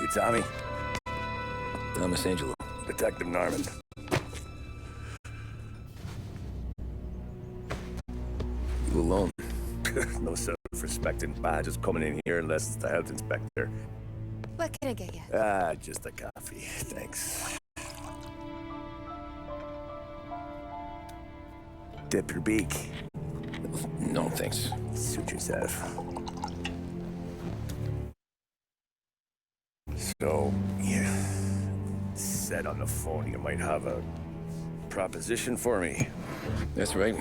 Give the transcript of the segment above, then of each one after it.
You, Tommy? Thomas Angelo. Detective Norman. You alone? No self-respecting badges coming in here unless it's the health inspector. What can I get you? Just a coffee. Thanks. Dip your beak. No, thanks. Suit yourself. So, you said on the phone you might have a proposition for me. That's right.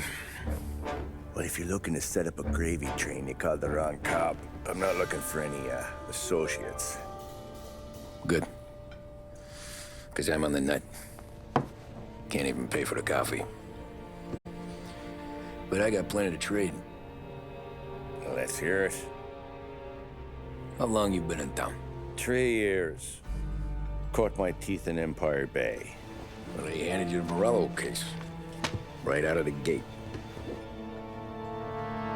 Well, if you're looking to set up a gravy train, you called the wrong cop. I'm not looking for any, associates. Good. Because I'm on the nut. Can't even pay for the coffee. But I got plenty to trade. Well, let's hear it. How long you been in town? 3 years. Caught my teeth in Empire Bay. Well, they handed you the Morello case. Right out of the gate.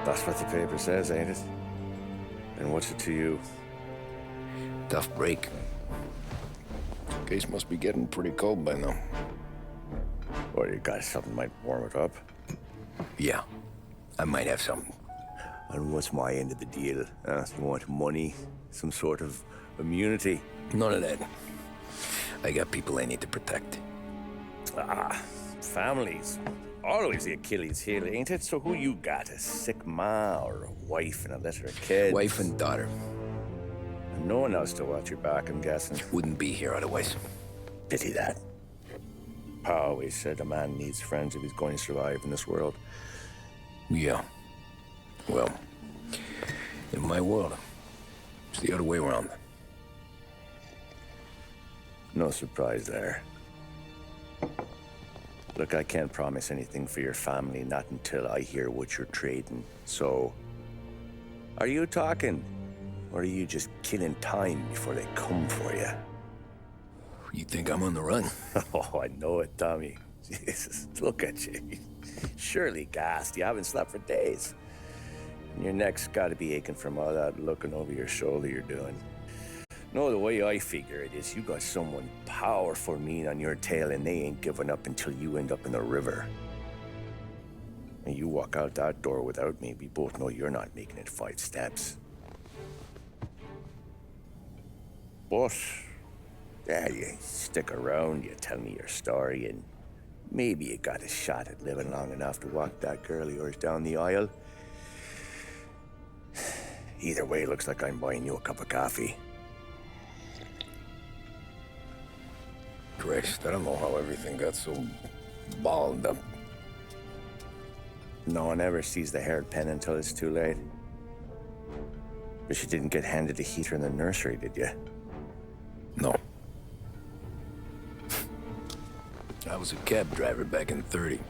That's what the paper says, ain't it? And what's it to you? Tough break. Case must be getting pretty cold by now. Or you got something might warm it up? Yeah, I might have something. And what's my end of the deal? You want money? Some sort of immunity? None of that. I got people I need to protect. Families. Always the Achilles heel, ain't it? So who you got? A sick ma or a wife and a litter of kids? Wife and daughter. And no one else to watch your back, I'm guessing. Wouldn't be here otherwise. Pity that. Pa always said a man needs friends if he's going to survive in this world. Yeah. Well, in my world, it's the other way around. No surprise there. Look, I can't promise anything for your family, not until I hear what you're trading. So, are you talking? Or are you just killing time before they come for you? You think I'm on the run? Oh, I know it, Tommy. Jesus, look at you. Surely gassed. You haven't slept for days. And your neck's got to be aching from all that looking over your shoulder you're doing. No, the way I figure it is you got someone powerful mean on your tail and they ain't giving up until you end up in the river. And you walk out that door without me, we both know you're not making it 5 steps. But, yeah, you stick around, you tell me your story, and maybe you got a shot at living long enough to walk that girl of yours down the aisle. Either way, it looks like I'm buying you a cup of coffee. Christ, I don't know how everything got so balled up. No one ever sees the hairpin until it's too late. But you didn't get handed a heater in the nursery, did you? No. I was a cab driver back in '30.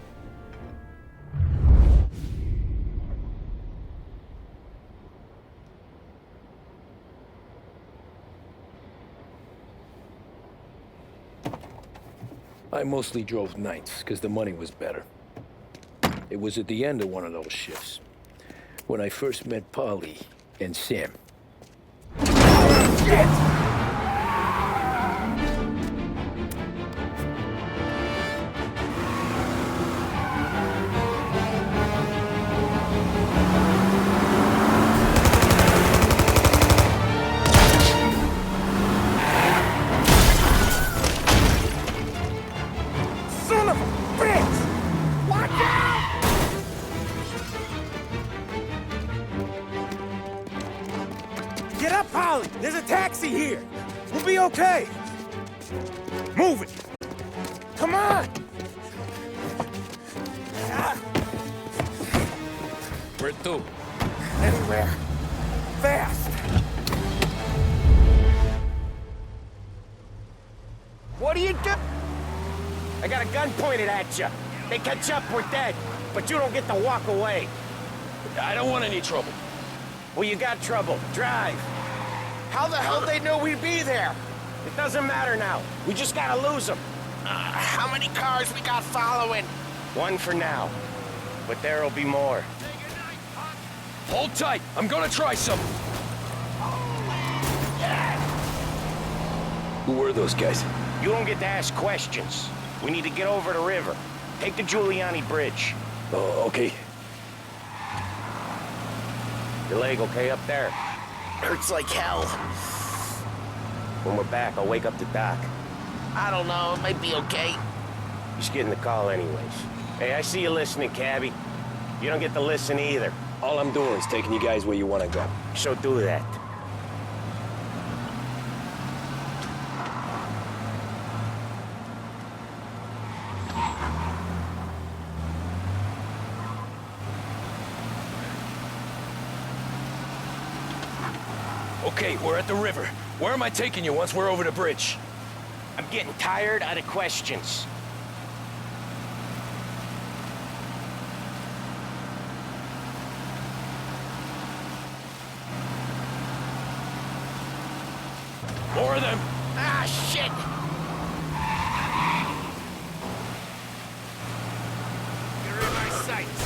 I mostly drove nights, because the money was better. It was at the end of one of those shifts, when I first met Polly and Sam. Shit! Get up, Polly! There's a taxi here! We'll be okay! Move it! Come on! Where to? Anywhere. Fast! What do you do? I got a gun pointed at you. They catch up, we're dead. But you don't get to walk away. I don't want any trouble. Well, you got trouble. Drive. How the hell they know we'd be there? It doesn't matter now. We just gotta lose them. How many cars we got following? One for now. But there'll be more. Hold tight. I'm gonna try something. Who were those guys? You don't get to ask questions. We need to get over the river. Take the Giuliani Bridge. Oh, okay. Your leg okay up there? Hurts like hell. When we're back, I'll wake up the doc. I don't know, it might be okay. He's getting the call anyways. Hey, I see you listening, cabbie. You don't get to listen either. All I'm doing is taking you guys where you want to go. So do that. Okay, we're at the river. Where am I taking you once we're over the bridge? I'm getting tired of the questions. More of them. Ah, shit! You're in my sights.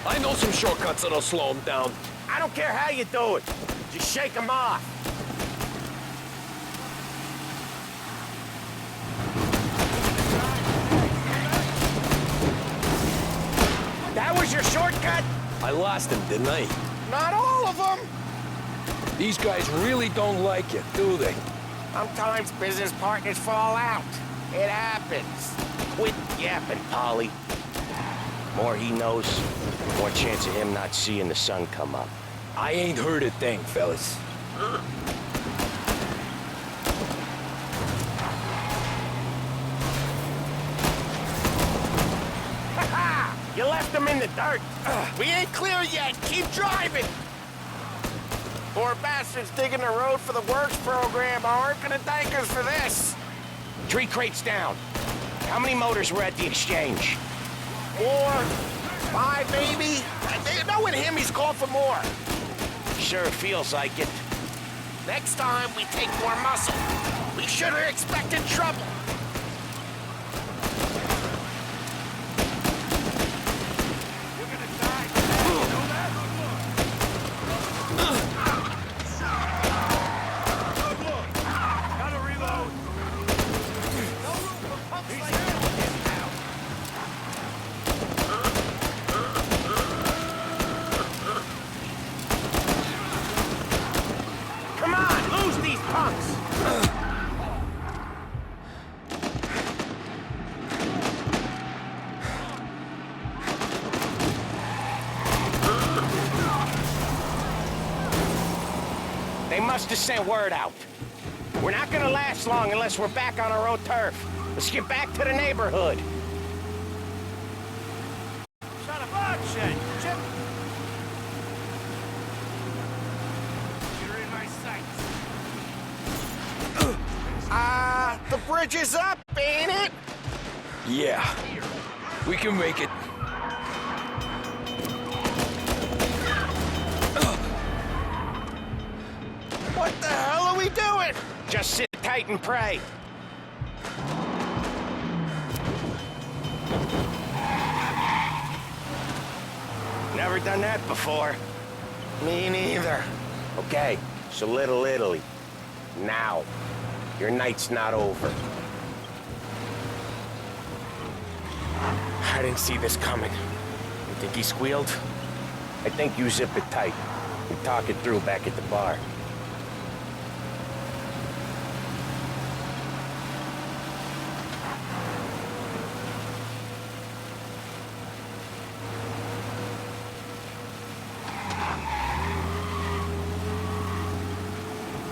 I know some shortcuts that'll slow them down. I don't care how you do it. Just shake them off. That was your shortcut? I lost him, didn't I? Not all of them. These guys really don't like you, do they? Sometimes business partners fall out. It happens. Quit yapping, Polly. More he knows, more chance of him not seeing the sun come up. I ain't heard a thing, fellas. Ha-ha! You left him in the dirt. We ain't clear yet. Keep driving. Poor bastards digging the road for the works program aren't gonna thank us for this. 3 crates down. How many motors were at the exchange? 4, 5 maybe. Knowing him, he's called for more. Sure feels like it. Next time, we take more muscle. We should have expected trouble. You're gonna die. You know that? Good look. Gotta reload. No room for pumps like this now. Come on, lose these punks! They must have sent word out. We're not gonna last long unless we're back on our own turf. Let's get back to the neighborhood. Son of a shit. Chip. You're in my sights. The bridge is up, ain't it? Yeah. We can make it. What the hell are we doing? Just sit tight and pray. Never done that before. Me neither. Okay, so Little Italy. Now. Your night's not over. I didn't see this coming. You think he squealed? I think you zip it tight. We talk it through back at the bar.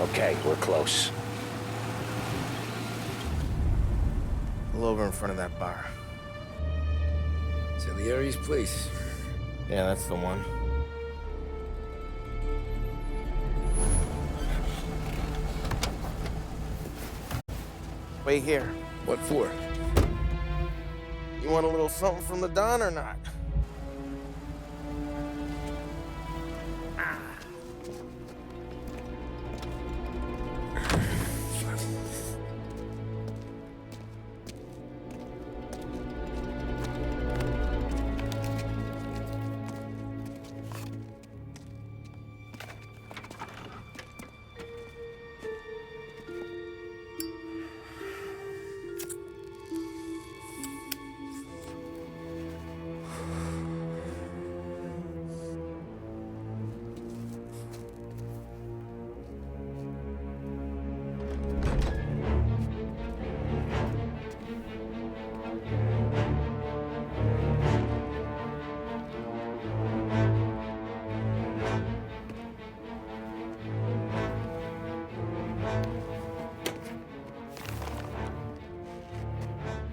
Okay, we're close. Pull over in front of that bar. Salieri's place. Yeah, that's the one. Wait here. What for? You want a little something from the Don or not?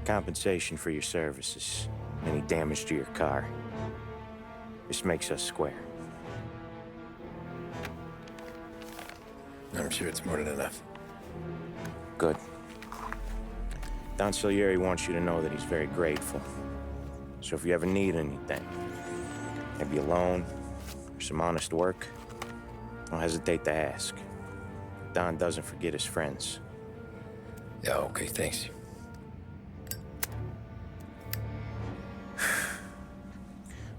Compensation for your services. Any damage to your car. This makes us square. I'm sure it's more than enough. Good. Don Salieri wants you to know that he's very grateful. So if you ever need anything, maybe a loan or some honest work, don't hesitate to ask. Don doesn't forget his friends. Yeah, okay, thanks.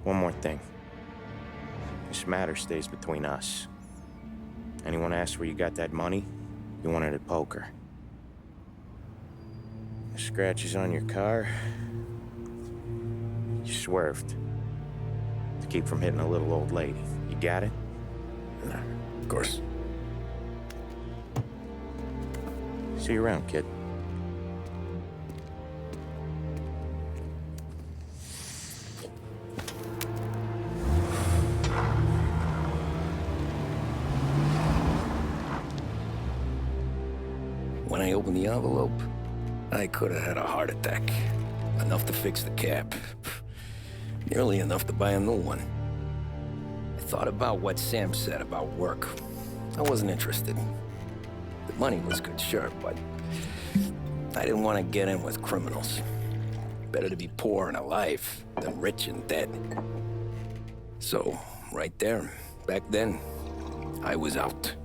One more thing. This matter stays between us. Anyone asks where you got that money, you won it at poker. The scratches on your car, you swerved to keep from hitting a little old lady. You got it? No, of course. See you around, kid. When I opened the envelope, I could have had a heart attack. Enough to fix the cab. Nearly enough to buy a new one. I thought about what Sam said about work. I wasn't interested. The money was good, sure, but I didn't want to get in with criminals. Better to be poor and alive than rich and dead. So, right there, back then, I was out.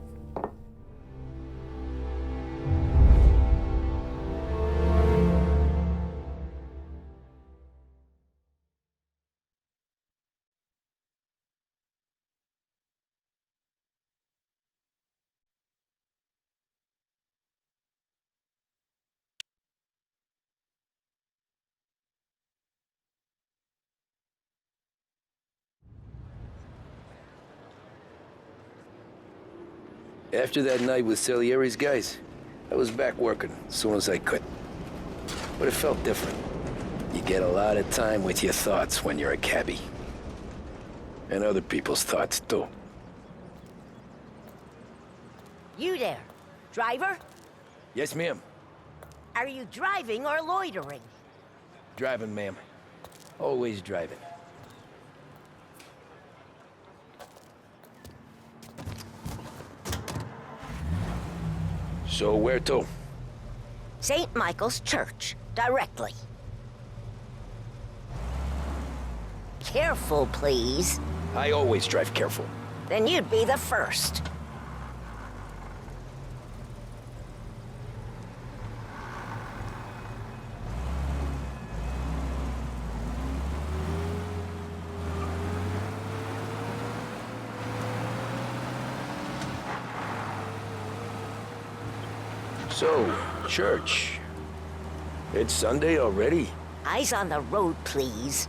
After that night with Salieri's guys, I was back working as soon as I could. But it felt different. You get a lot of time with your thoughts when you're a cabbie. And other people's thoughts, too. You there, driver? Yes, ma'am. Are you driving or loitering? Driving, ma'am. Always driving. So where to? St. Michael's Church, directly. Careful, please. I always drive careful. Then you'd be the first. So, church. It's Sunday already? Eyes on the road, please.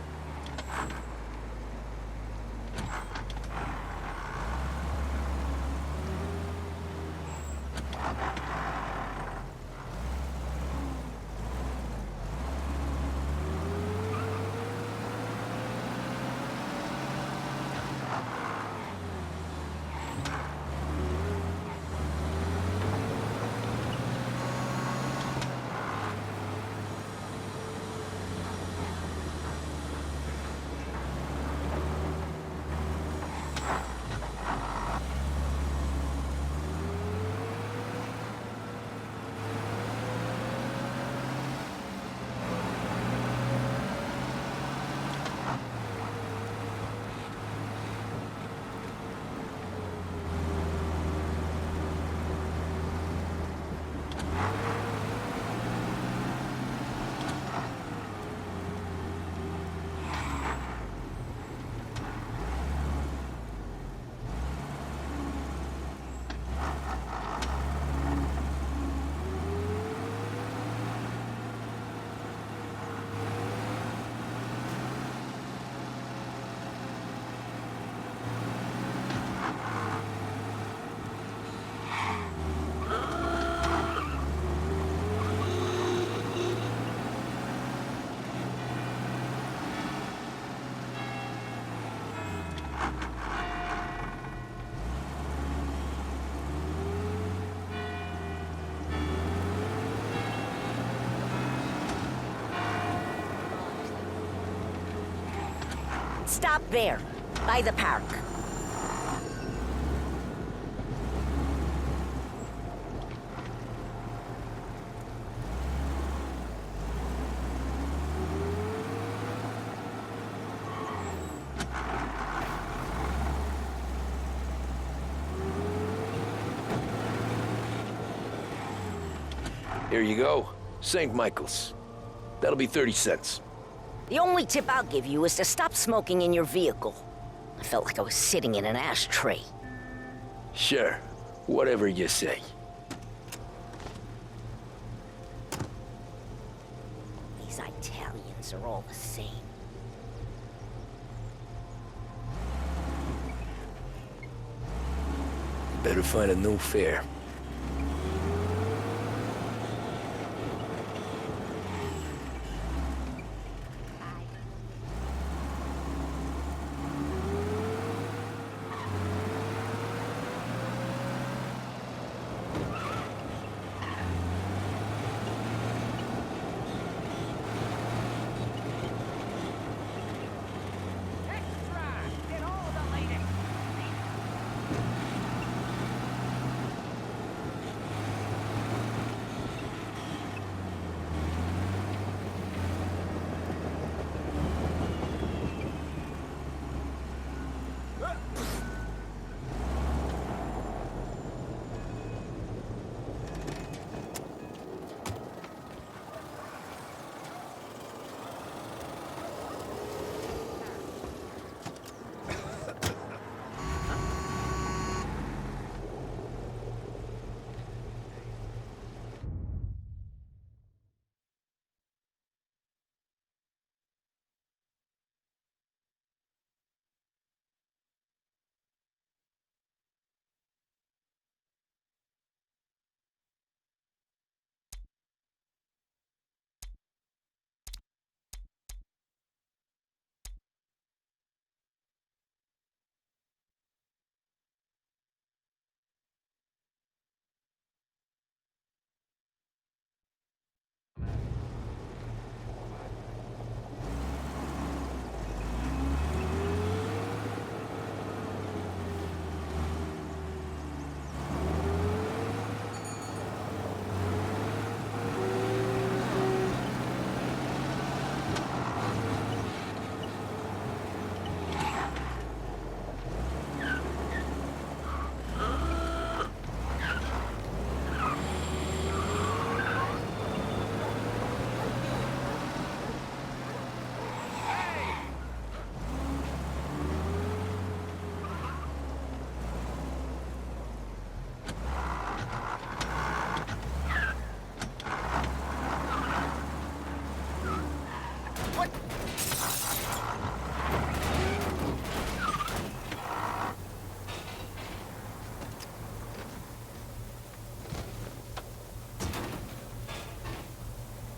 Let's stop there, by the park. Here you go. St. Michael's. That'll be 30 cents. The only tip I'll give you is to stop smoking in your vehicle. I felt like I was sitting in an ashtray. Sure. Whatever you say. These Italians are all the same. Better find a new fare.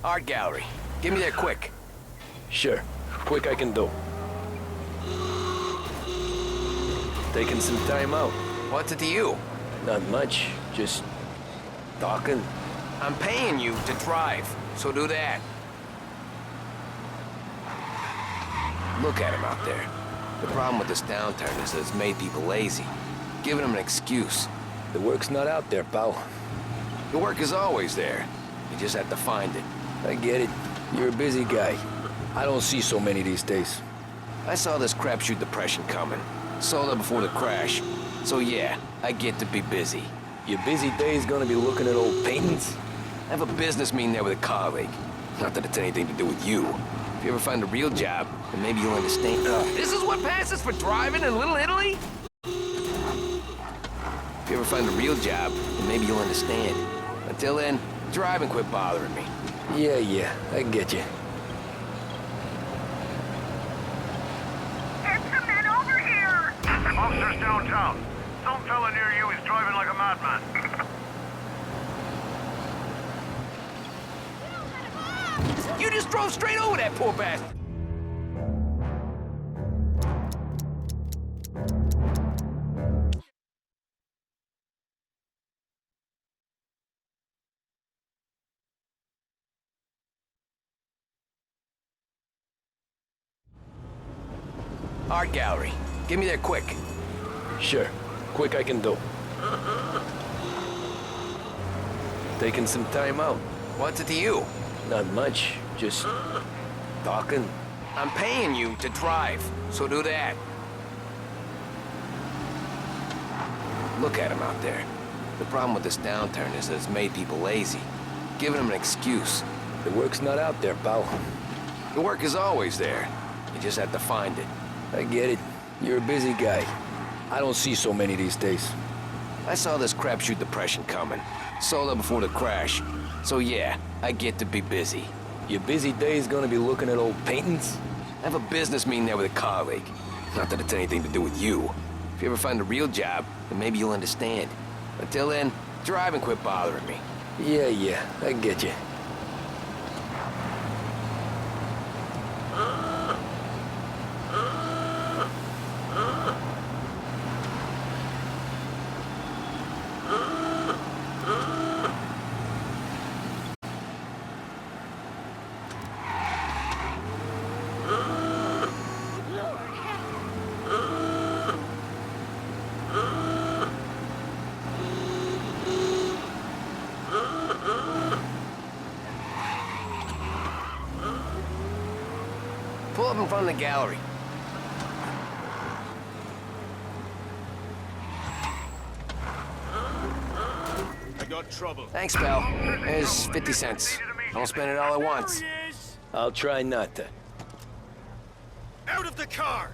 Art gallery. Get me there quick. Sure. Quick I can do. Taking some time out. What's it to you? Not much. Just talking. I'm paying you to drive, so do that. Look at him out there. The problem with this downturn is that it's made people lazy, giving them an excuse. The work's not out there, pal. The work is always there. You just have to find it. I get it. You're a busy guy. I don't see so many these days. I saw this crapshoot depression coming. Sold it before the crash. So yeah, I get to be busy. Your busy day's gonna be looking at old paintings? I have a business meeting there with a colleague. Not that it's anything to do with you. If you ever find a real job, then maybe you'll understand. This is what passes for driving in Little Italy? If you ever find a real job, then maybe you'll understand. Until then, drive and quit bothering me. Yeah, I get you. Get some men over here! Officers downtown. Some fella near you is driving like a madman. You just drove straight over that poor bastard! Art gallery. Get me there quick. Sure. Quick I can do. Taking some time out. What's it to you? Not much. Just talking. I'm paying you to drive, so do that. Look at him out there. The problem with this downturn is that it's made people lazy, giving them an excuse. The work's not out there, pal. The work is always there. You just have to find it. I get it. You're a busy guy. I don't see so many these days. I saw this crapshoot depression coming. Sold up before the crash. So yeah, I get to be busy. Your busy day's gonna be looking at old paintings? I have a business meeting there with a colleague. Not that it's anything to do with you. If you ever find a real job, then maybe you'll understand. Until then, drive and quit bothering me. Yeah, I get you. Pull up in front of the gallery. I got trouble. Thanks, pal. There's 50 cents. Don't spend it all at once. I'll try not to. Out of the car!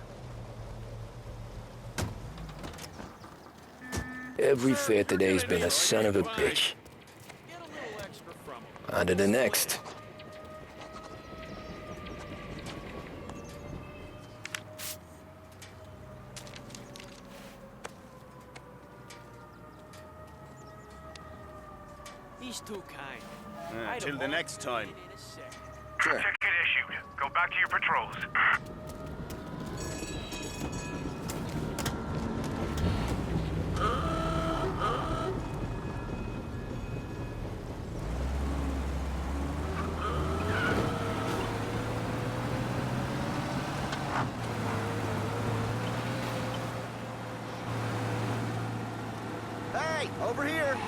Every fare today's been a son of a bitch. Get a little extra from him. On to the next. He's too kind. Till the next time. Sure. Ticket issued. Go back to your patrols. Hey, over here!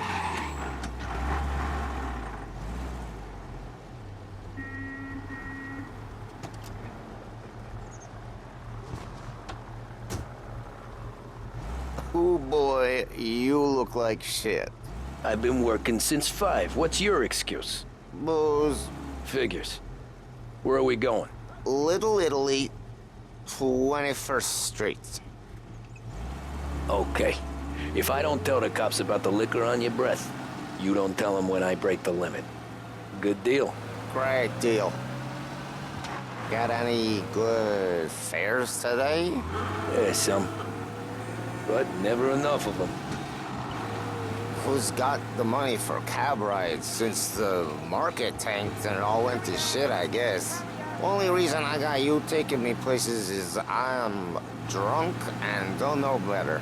Oh boy, you look like shit. I've been working since 5. What's your excuse? Booze, Figures. Where are we going? Little Italy, 21st Street. Okay. If I don't tell the cops about the liquor on your breath, you don't tell them when I break the limit. Good deal. Great deal. Got any good fares today? Yeah, some. But never enough of them. Who's got the money for cab rides since the market tanked and it all went to shit, I guess? Only reason I got you taking me places is I'm drunk and don't know better.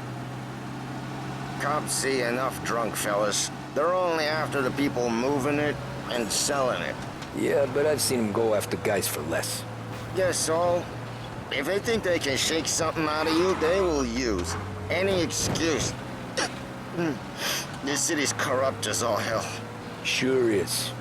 Cops see enough drunk fellas. They're only after the people moving it and selling it. Yeah, but I've seen them go after guys for less. Guess so. If they think they can shake something out of you, they will use any excuse. This city's corrupt as all hell. Sure is.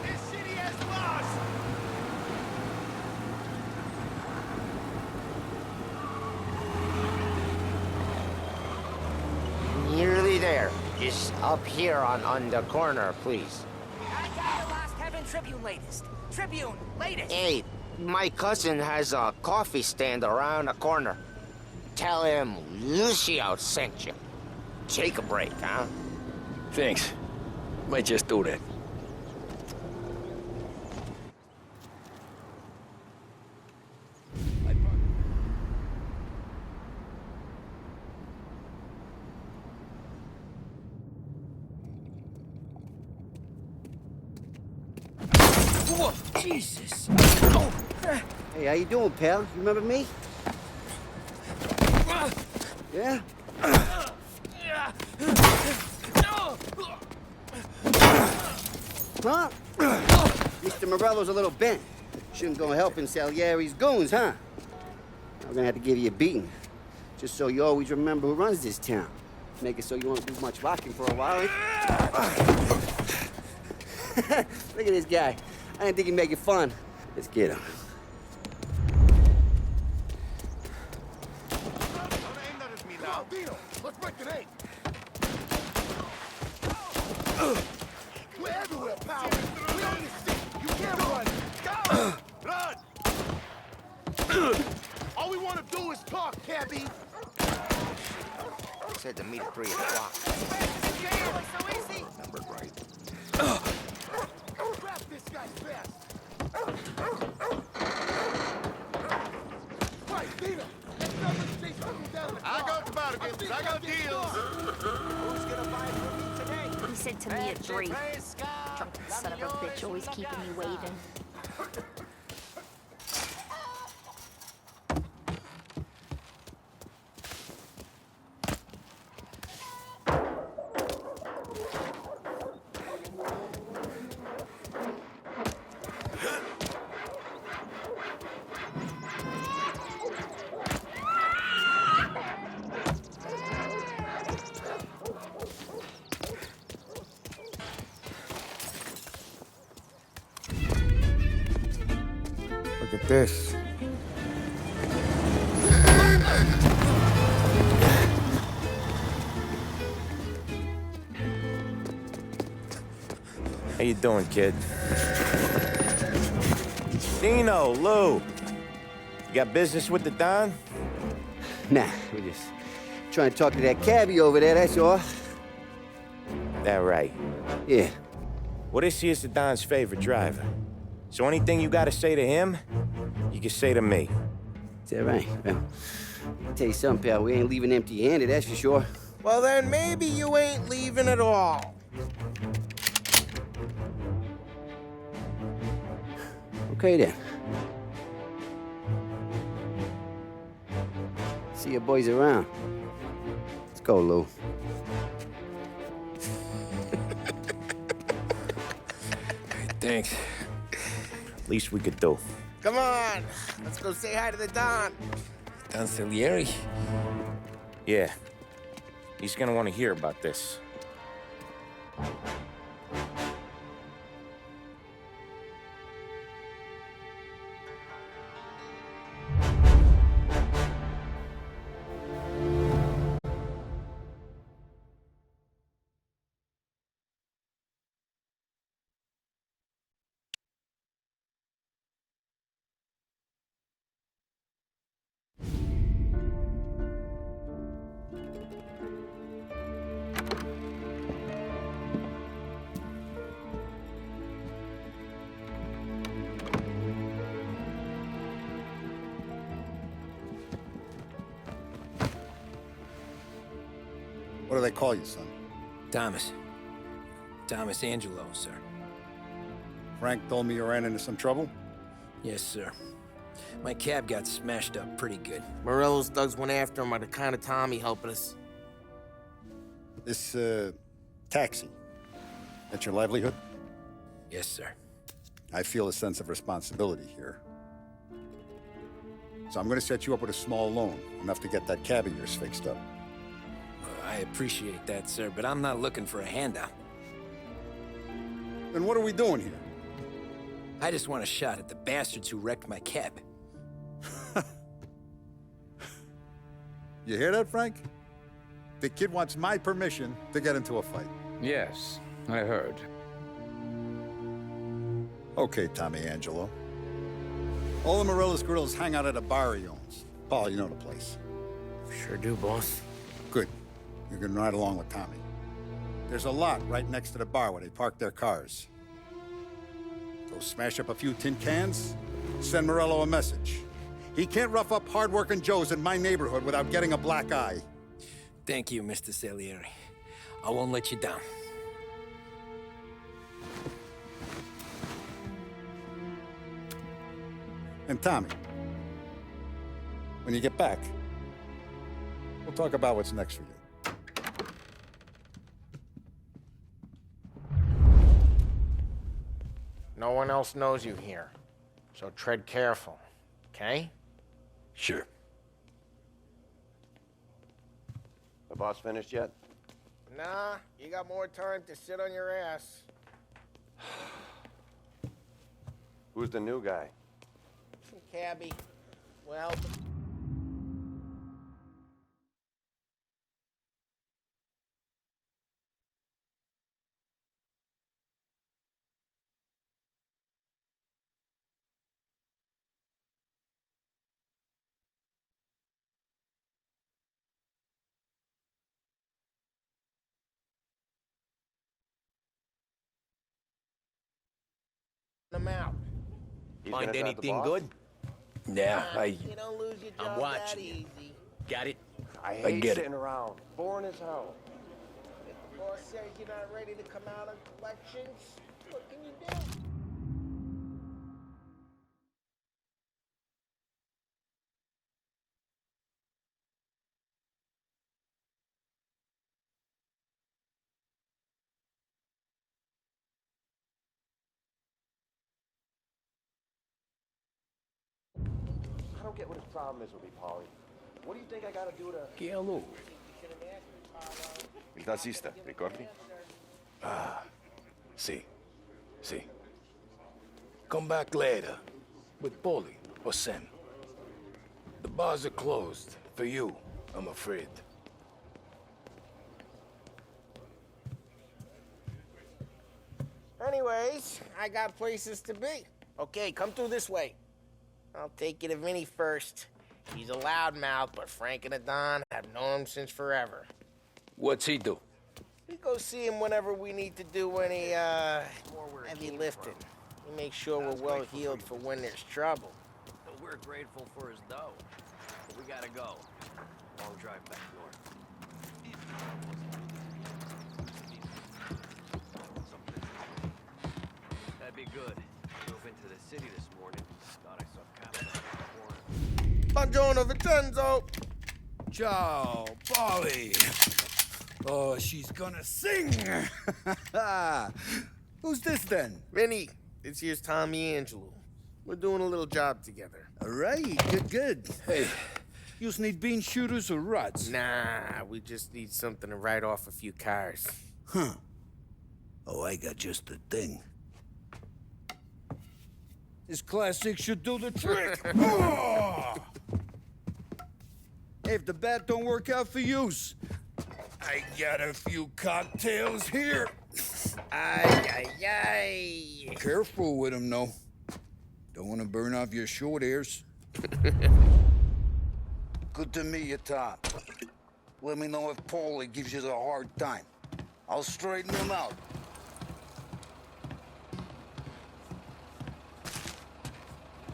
This city has lost! Nearly there. Just up here on the corner, please. I got the last Heaven Tribune latest. Tribune, latest. Hey, my cousin has a coffee stand around the corner. Tell him Lucio sent you. Take a break, huh? Thanks. Might just do that. Whoa, Jesus. Hey, how you doing, pal? You remember me? Yeah? huh? Mr. Morello's a little bent. Shouldn't go helping Salieri's goons, huh? I'm gonna have to give you a beating. Just so you always remember who runs this town. Make it so you won't do much rocking for a while. Look at this guy. I didn't think he'd make it fun. Let's get him. Let's break the name. We're everywhere, pal. We on this shit. You can't run. Go! Run! All we want to do is talk, cabby. Said to meet at 3 o'clock. So easy. Remembered right. Grab this guy's fast. Right, Dina. I got bargains. I got deals. Who's gonna buy from me today? He said to me at 3. Drunken son of a bitch, always keeping me waiting. Look at this. How you doing, kid? Dino, Lou. You got business with the Don? Nah, we're just trying to talk to that cabbie over there, that's all. That right. Yeah. Well, this here's the Don's favorite driver. So anything you gotta say to him, you can say to me. Is that right? Well, I'll tell you something, pal. We ain't leaving empty-handed, that's for sure. Well, then maybe you ain't leaving at all. Okay, then. See your boys around. Let's go, Lou. Thanks. Least we could do. Come on, let's go say hi to the Don. Don Salieri? Yeah. He's gonna want to hear about this. What do they call you, son? Thomas. Thomas Angelo, sir. Frank told me you ran into some trouble? Yes, sir. My cab got smashed up pretty good. Morello's thugs went after him by the kind of Tommy helping us. This, taxi. That's your livelihood? Yes, sir. I feel a sense of responsibility here. So I'm gonna set you up with a small loan, enough to get that cab of yours fixed up. I appreciate that, sir, but I'm not looking for a handout. Then what are we doing here? I just want a shot at the bastards who wrecked my cab. You hear that, Frank? The kid wants my permission to get into a fight. Yes, I heard. Okay, Tommy Angelo. All the Morello's girls hang out at a bar he owns. Paul, you know the place. Sure do, boss. Good. You can ride along with Tommy. There's a lot right next to the bar where they park their cars. Go smash up a few tin cans, send Morello a message. He can't rough up hard-working Joes in my neighborhood without getting a black eye. Thank you, Mr. Salieri. I won't let you down. And Tommy, when you get back, we'll talk about what's next for you. No one else knows you here. So tread careful, okay? Sure. The boss finished yet? Nah, you got more time to sit on your ass. Who's the new guy? Some cabbie. Well, them out. Find anything good? Yeah, You don't lose your job I'm watching that you. easy. Got it? I get hate it. sitting around. Boring as hell. If the boss says you're not ready to come out on collections, what can you do? I don't get what his problem is with me, Paulie. What do you think I gotta do to... Che a lui. Il tassista, ricordi? Ah, see. Come back later. With Polly or Sam. The bars are closed. For you, I'm afraid. Anyways, I got places to be. Okay, come through this way. I'll take you to Vinny first. He's a loudmouth, but Frank and the Don have known him since forever. What's he do? We go see him whenever we need to do any, heavy lifting. We make sure we're well healed for when there's trouble. We're grateful for his dough. But we gotta go. Long drive back north. That'd be good. Drove into the city this morning. Thought I saw cops on the corner. Buongiorno, Vincenzo! Ciao, Polly. Oh, she's gonna sing. Who's this then? Vinny, this here's Tommy Angelo. We're doing a little job together. All right, good. Hey, you need bean shooters or rods? Nah, we just need something to write off a few cars. Huh. Oh, I got just the thing. This classic should do the trick. Oh! Hey, if the bat don't work out for use, I got a few cocktails here. Ay. Careful with them, though. Don't want to burn off your short hairs. Good to meet you, Tom. Let me know if Paulie gives you the hard time. I'll straighten him out.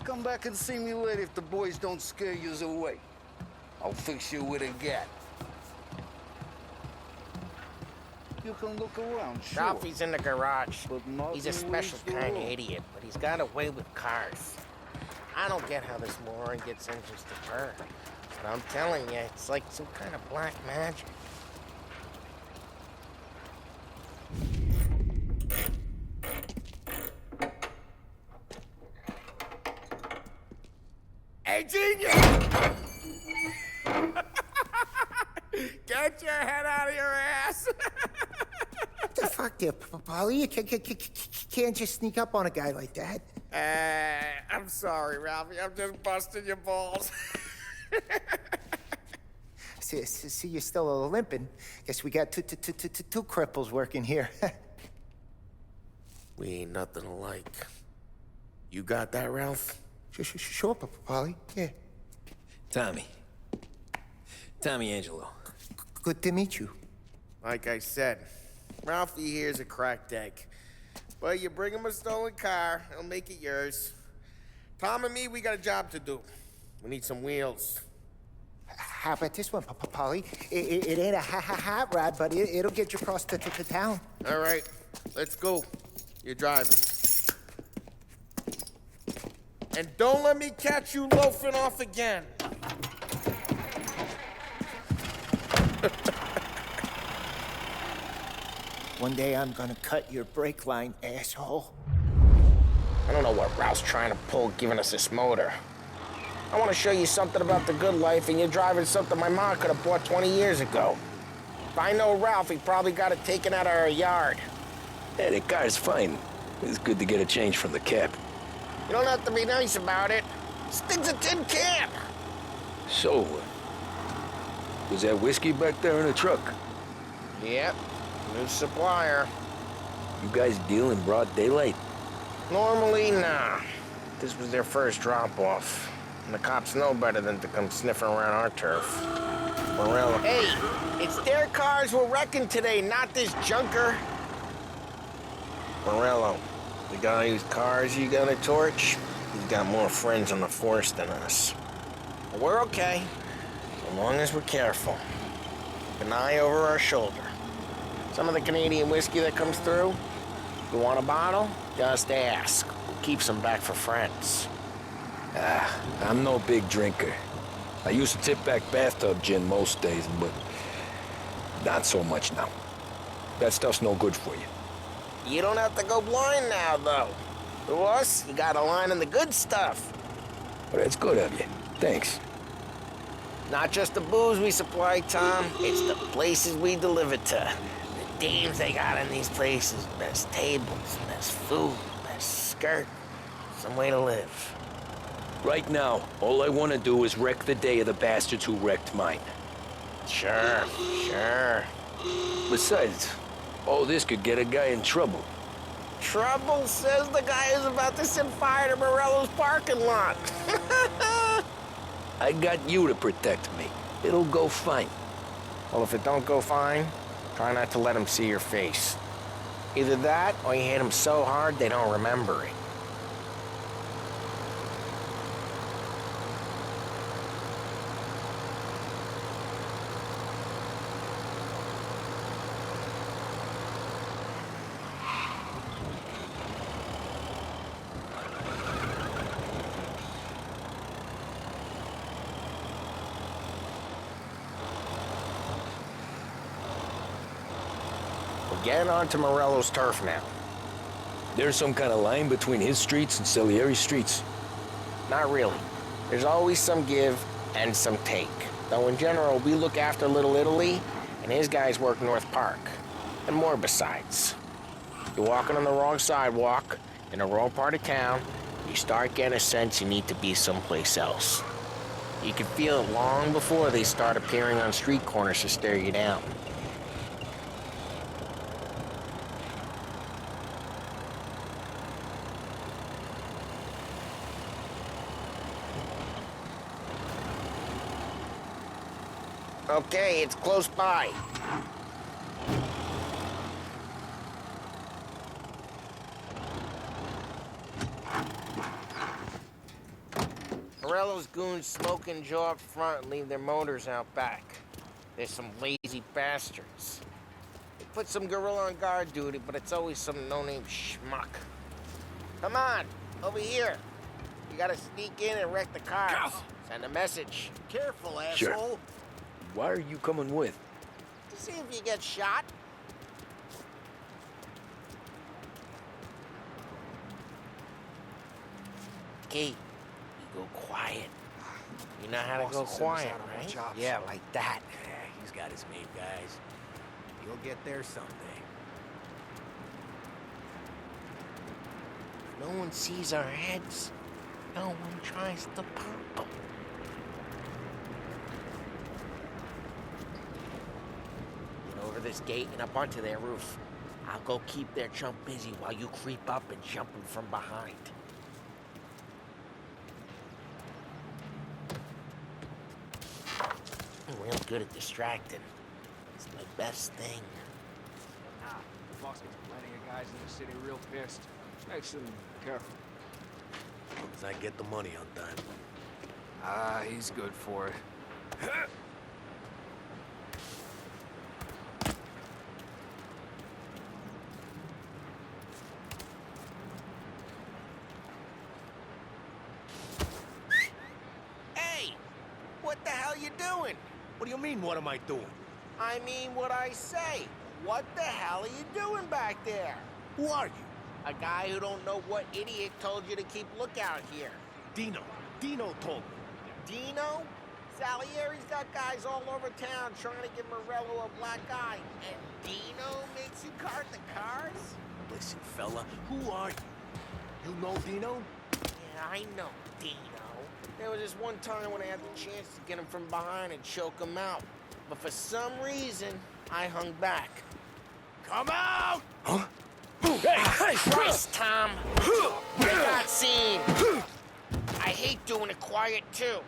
Come back and see me later if the boys don't scare you away. I'll fix you with a gat. You can look around, sure. Ralphie's in the garage. But He's a special kind of idiot, but he's got a way with cars. I don't get how this moron gets engines to burn. But I'm telling you, it's like some kind of black magic. Hey, genius! Get your head out of your ass! What the fuck there, Polly? You can't just sneak up on a guy like that. I'm sorry, Ralphie. I'm just busting your balls. See, you're still limping. Guess we got two cripples working here. We ain't nothing alike. You got that, Ralph? Sure, Polly. Yeah. Tommy Angelo. Good to meet you. Like I said, Ralphie here's a cracked egg. But you bring him a stolen car, he'll make it yours. Tom and me, we got a job to do. We need some wheels. How about this one, Polly? It ain't a hot rod, but it'll get you across to town. All right, let's go. You're driving. And don't let me catch you loafing off again. One day I'm gonna cut your brake line, asshole. I don't know what Ralph's trying to pull giving us this motor. I want to show you something about the good life, and you're driving something my mom could have bought 20 years ago. If I know Ralph, he probably got it taken out of our yard. Yeah, the car's fine. It's good to get a change from the cap. You don't have to be nice about it. This thing's a tin can. So, was that whiskey back there in the truck? Yep, new supplier. You guys deal in broad daylight? Normally, nah. This was their first drop-off. And the cops know better than to come sniffing around our turf. Morello. Hey, it's their cars we're wrecking today, not this junker. Morello, the guy whose cars you gonna torch, he's got more friends on the force than us. But we're okay, as long as we're careful. Keep an eye over our shoulder. Some of the Canadian whiskey that comes through, you want a bottle? Just ask. We'll keep some back for friends. I'm no big drinker. I used to tip back bathtub gin most days, but not so much now. That stuff's no good for you. You don't have to go blind now, though. To us, you got a line in the good stuff. Well, that's good of you. Thanks. Not just the booze we supply, Tom. It's the places we deliver to. The dames they got in these places. Best tables, best food, best skirt. Some way to live. Right now, all I want to do is wreck the day of the bastards who wrecked mine. Sure. Besides, all this could get a guy in trouble. Trouble, says the guy who's about to set fire to Morello's parking lot. I got you to protect me. It'll go fine. Well, if it don't go fine, try not to let them see your face. Either that, or you hit them so hard they don't remember it. Get onto Morello's turf now. There's some kind of line between his streets and Salieri's streets? Not really. There's always some give and some take. Though in general, we look after Little Italy, and his guys work North Park. And more besides. You're walking on the wrong sidewalk, in the wrong part of town, you start getting a sense you need to be someplace else. You can feel it long before they start appearing on street corners to stare you down. Okay, it's close by. Morello's goons smoke and jaw up front and leave their motors out back. They're some lazy bastards. They put some gorilla on guard duty, but it's always some no-name schmuck. Come on, over here. You gotta sneak in and wreck the cars. Send a message. Careful, asshole. Sure. Why are you coming with? To see if you get shot. Okay, you go quiet. You know how to go quiet, right? Yeah, like that. Yeah, he's got his made guys. You'll get there someday. No one sees our heads. No one tries to pop them. Get over this gate and up onto their roof. I'll go keep their chump busy while you creep up and jump him from behind. I'm real good at distracting. It's my best thing. The boss gets plenty of guys in the city real pissed. Makes them careful. As I get the money on time. Ah, he's good for it. Hey! What the hell you doing? What do you mean, what am I doing? I mean what I say. What the hell are you doing back there? Who are you? A guy who don't know what idiot told you to keep lookout here. Dino told me. Dino? Salieri's got guys all over town trying to give Morello a black eye. And Dino makes you cart the cars? Listen, fella, who are you? You know Dino? Yeah, I know Dino. There was this one time when I had the chance to get him from behind and choke him out. But for some reason, I hung back. Come out! Huh? Hey, Christ, Tom! I got seen. I hate doing it quiet, too.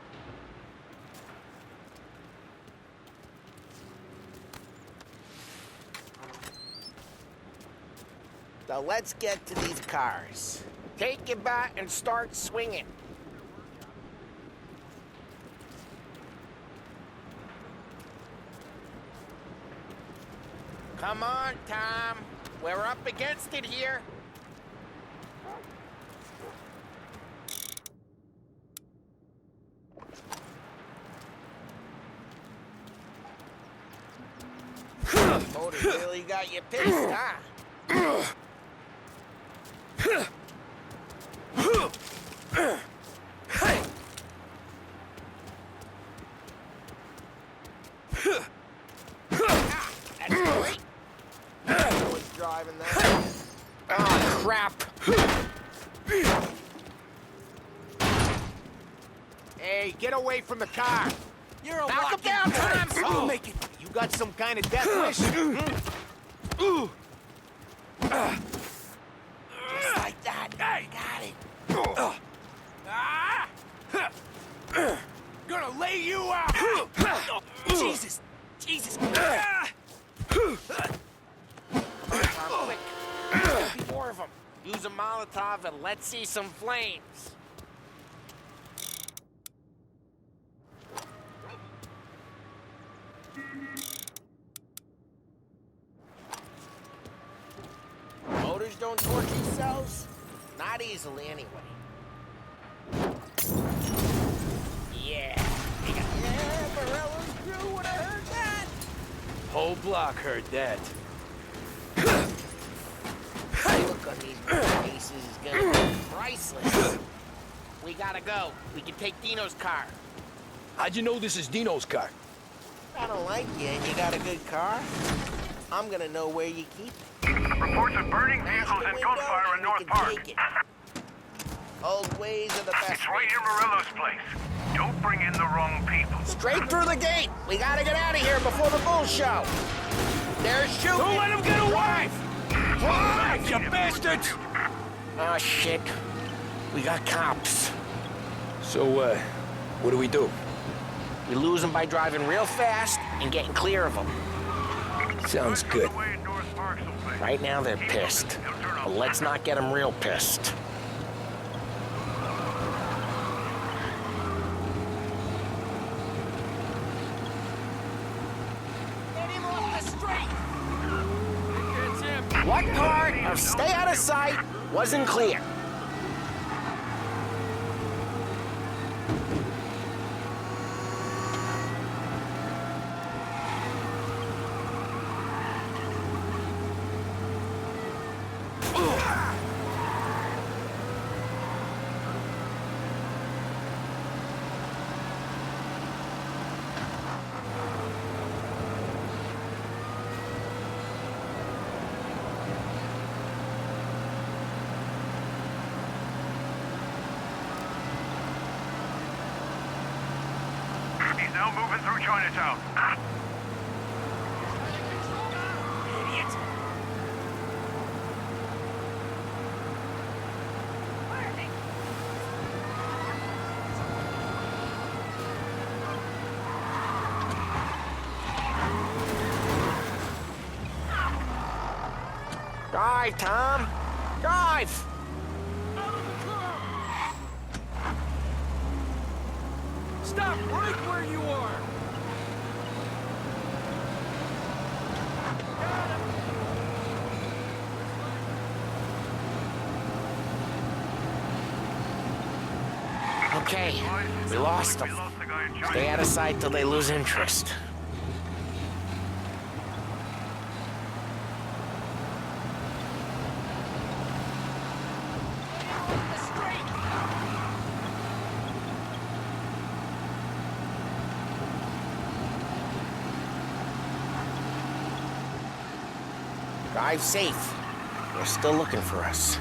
So let's get to these cars. Take your bat and start swinging. Come on, Tom. We're up against it here. Motor really got you pissed, huh? That's great. I was driving that. Oh, crap. Hey, get away from the car. You're a Knock him down, Tom. Oh. Make it. You got some kind of death wish? Just like that. Hey. Got it. Gonna lay you out. Jesus. Come on, quick. There'll be more of them. Use a Molotov and let's see some flames. Motors don't torch themselves? Not easily, anyway. Yeah. Morello's crew would have heard that. Whole block heard that. The look on these faces is gonna be priceless. We gotta go. We can take Dino's car. How'd you know this is Dino's car? I don't like you and you got a good car. I'm gonna know where you keep it. Reports of burning vehicles and gunfire in North Park. Old ways are the best. It's right near Morello's place. Don't bring in the wrong people. Straight through the gate. We gotta get out of here before the bull show. They're shooting. Don't let him get away! Drive, you bastards! Oh, shit. We got cops. So, what do we do? We lose them by driving real fast and getting clear of them. Sounds good. Right now they're pissed. But let's not get them real pissed. What part of stay out of sight wasn't clear? He's now moving through Chinatown. Idiot. Drive, Tom. Drive. Stop right where you are! Okay, we lost them. Stay out of sight till they lose interest. Drive safe. They're still looking for us.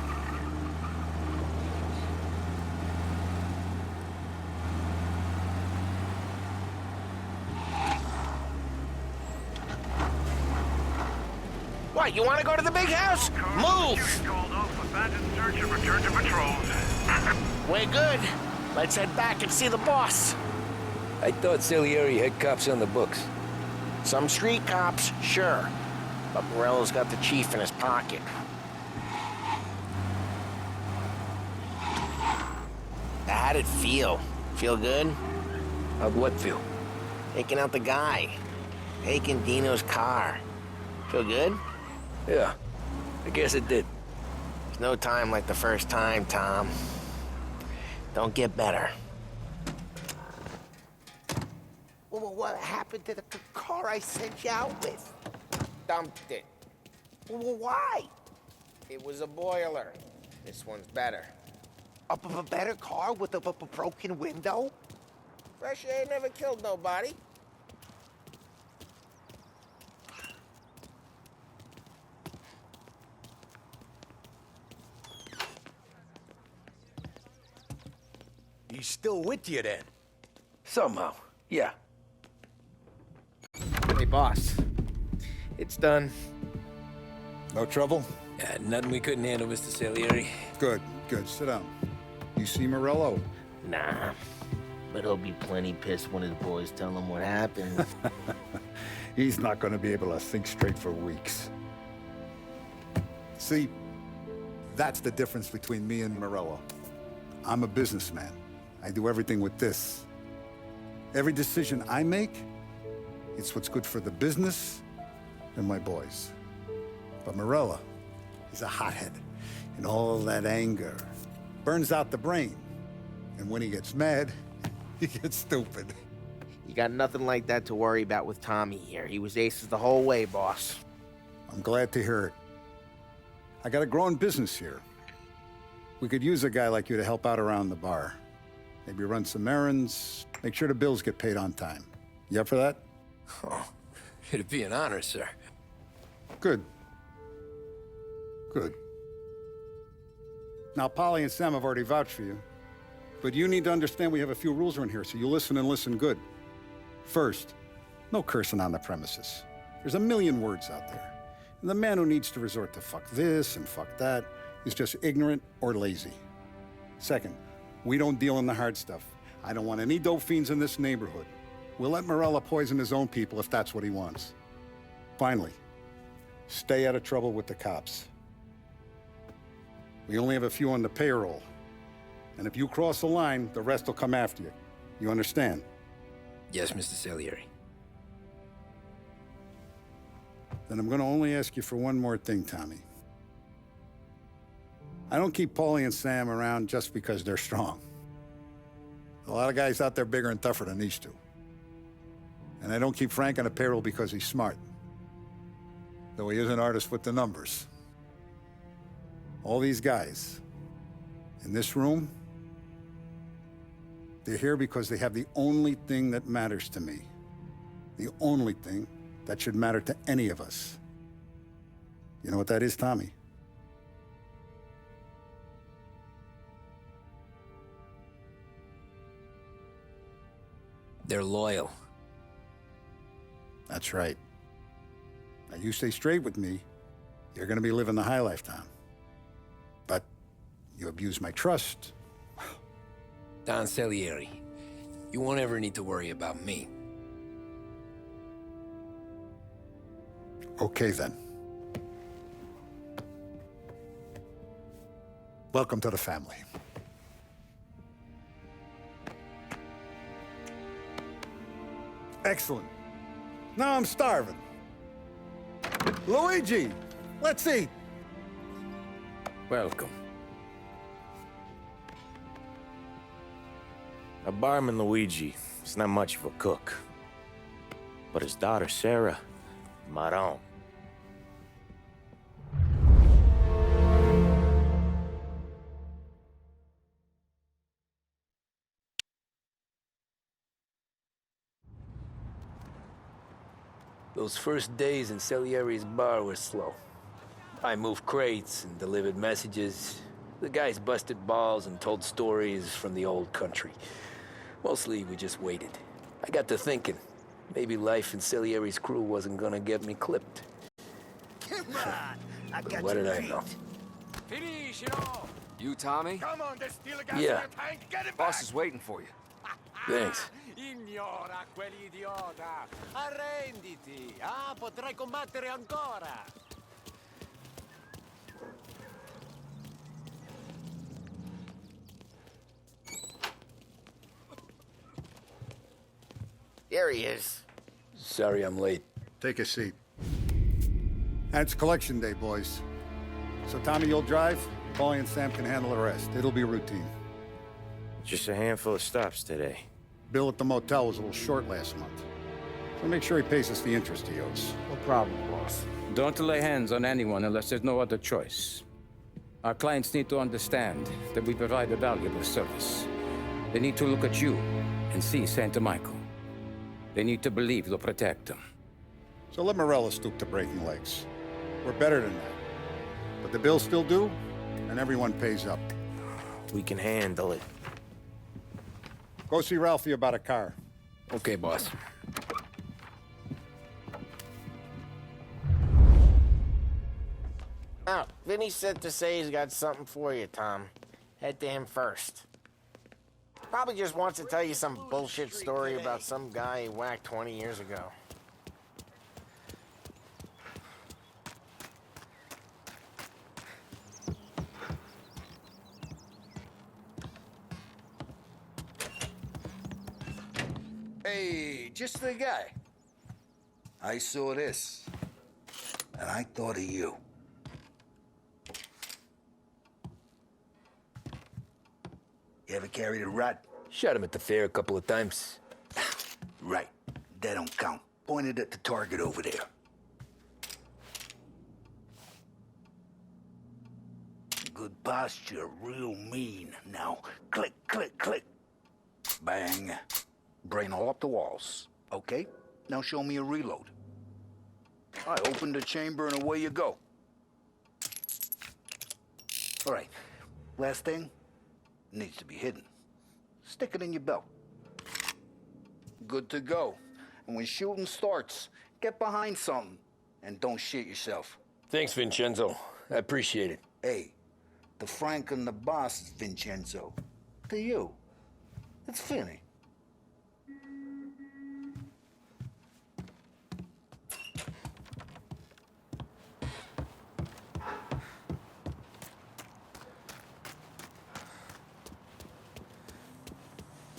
What, you want to go to the big house? Move! Search and return to patrols. We're good. Let's head back and see the boss. I thought Salieri had cops on the books. Some street cops, sure. But Morello's got the chief in his pocket. How'd it feel? Feel good? How'd what feel? Taking out the guy. Taking Dino's car. Feel good? Yeah, I guess it did. There's no time like the first time, Tom. Don't get better. Well, what happened to the car I sent you out with? Dumped it. Well, why? It was a boiler. This one's better. A better car with a broken window? Fresh air never killed nobody. He's still with you then? Somehow, yeah. Hey, boss. It's done. No trouble? Yeah, nothing we couldn't handle, Mr. Salieri. Good, good. Sit down. You see Morello? Nah. But he'll be plenty pissed when his boys tell him what happened. He's not going to be able to think straight for weeks. See, that's the difference between me and Morello. I'm a businessman. I do everything with this. Every decision I make, it's what's good for the business and my boys. But Morello, he's a hothead. And all that anger burns out the brain. And when he gets mad, he gets stupid. You got nothing like that to worry about with Tommy here. He was aces the whole way, boss. I'm glad to hear it. I got a growing business here. We could use a guy like you to help out around the bar. Maybe run some errands, make sure the bills get paid on time. You up for that? Oh, it'd be an honor, sir. Good. Good. Now, Polly and Sam have already vouched for you. But you need to understand we have a few rules around here, so you listen and listen good. First, no cursing on the premises. There's a million words out there. And the man who needs to resort to fuck this and fuck that is just ignorant or lazy. Second, we don't deal in the hard stuff. I don't want any dope fiends in this neighborhood. We'll let Morello poison his own people if that's what he wants. Finally, stay out of trouble with the cops. We only have a few on the payroll. And if you cross the line, the rest will come after you. You understand? Yes, Mr. Salieri. Then I'm going to only ask you for one more thing, Tommy. I don't keep Paulie and Sam around just because they're strong. A lot of guys out there bigger and tougher than these two. And I don't keep Frank on the payroll because he's smart. Though he is an artist with the numbers. All these guys in this room, they're here because they have the only thing that matters to me. The only thing that should matter to any of us. You know what that is, Tommy? They're loyal. That's right. Now, you stay straight with me, you're gonna be living the high life, Tom. But you abuse my trust. Don Salieri, you won't ever need to worry about me. Okay, then. Welcome to the family. Excellent. Now I'm starving. Luigi, let's eat. Welcome. A barman, Luigi, is not much of a cook. But his daughter, Sarah, Maron. Those first days in Salieri's bar were slow. I moved crates and delivered messages. The guys busted balls and told stories from the old country. Mostly, we just waited. I got to thinking, maybe life in Salieri's crew wasn't gonna get me clipped. Come on, I got What you did I beat. know? Finish it all! You, Tommy? Come on, there's still a gas Yeah. in your tank. Get it Boss back. is waiting for you. Thanks. Ignora quell'idiota! Arrenditi! Ah, potrai combattere ancora! There he is. Sorry I'm late. Take a seat. And it's collection day, boys. So Tommy, you'll drive. Paulie and Sam can handle the rest. It'll be routine. Just a handful of stops today. Bill at the motel was a little short last month. So make sure he pays us the interest he owes. No problem, boss. Don't lay hands on anyone unless there's no other choice. Our clients need to understand that we provide a valuable service. They need to look at you and see Santa Michael. They need to believe you'll protect them. So let Morella stoop to breaking legs. We're better than that. But the bills still due, and everyone pays up. We can handle it. Go see Ralphie about a car. Okay, boss. Oh, Vinny said to say he's got something for you, Tom. Head to him first. Probably just wants to tell you some bullshit story about some guy he whacked 20 years ago. Hey, just the guy. I saw this, and I thought of you. You ever carried a rat? Shot him at the fair a couple of times. Right. That don't count. Pointed at the target over there. Good posture, real mean. Now, click, click, click. Bang. Brain all up the walls. Okay, now show me a reload. I open the chamber and away you go. All right, last thing, needs to be hidden. Stick it in your belt. Good to go. And when shooting starts, get behind something and don't shit yourself. Thanks, Vincenzo. I appreciate it. Hey, the Frank and the boss is Vincenzo. To you, it's Finny.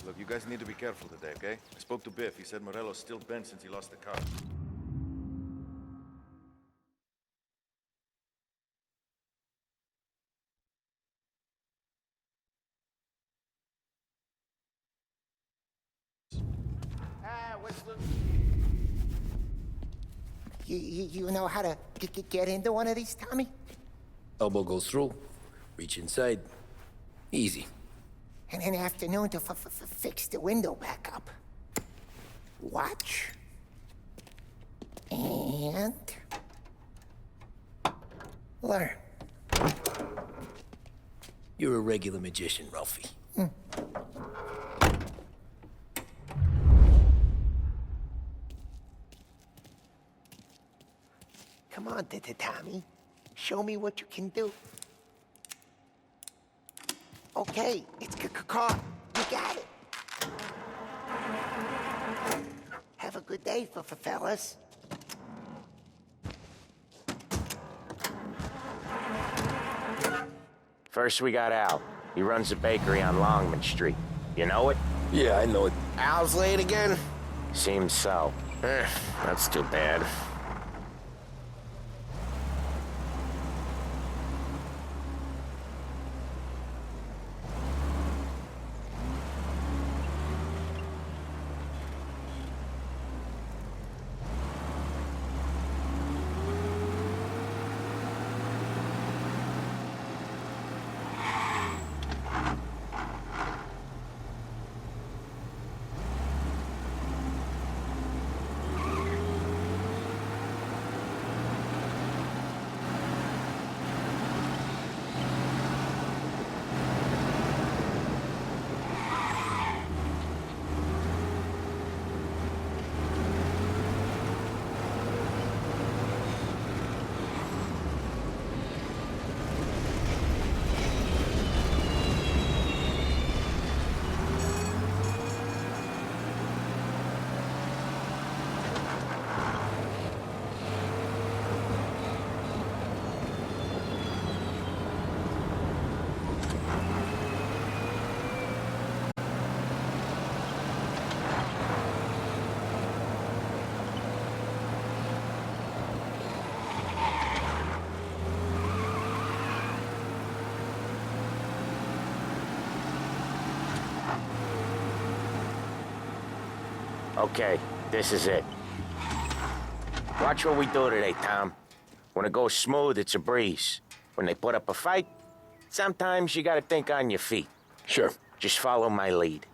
Look, you guys need to be careful today, okay? I spoke to Biff. He said Morello's still bent since he lost the car. You know how to get into one of these, Tommy? Elbow goes through. Reach inside. Easy. And in the afternoon to fix the window back up. Watch. And... learn. You're a regular magician, Ralphie. Come on, Tommy. Show me what you can do. Okay, it's caught. You got it. Have a good day, fellas. First we got Al. He runs a bakery on Longman Street. You know it? Yeah, I know it. Al's late again? Seems so. That's too bad. Okay, this is it. Watch what we do today, Tom. When it goes smooth, it's a breeze. When they put up a fight, sometimes you gotta think on your feet. Sure. Just follow my lead.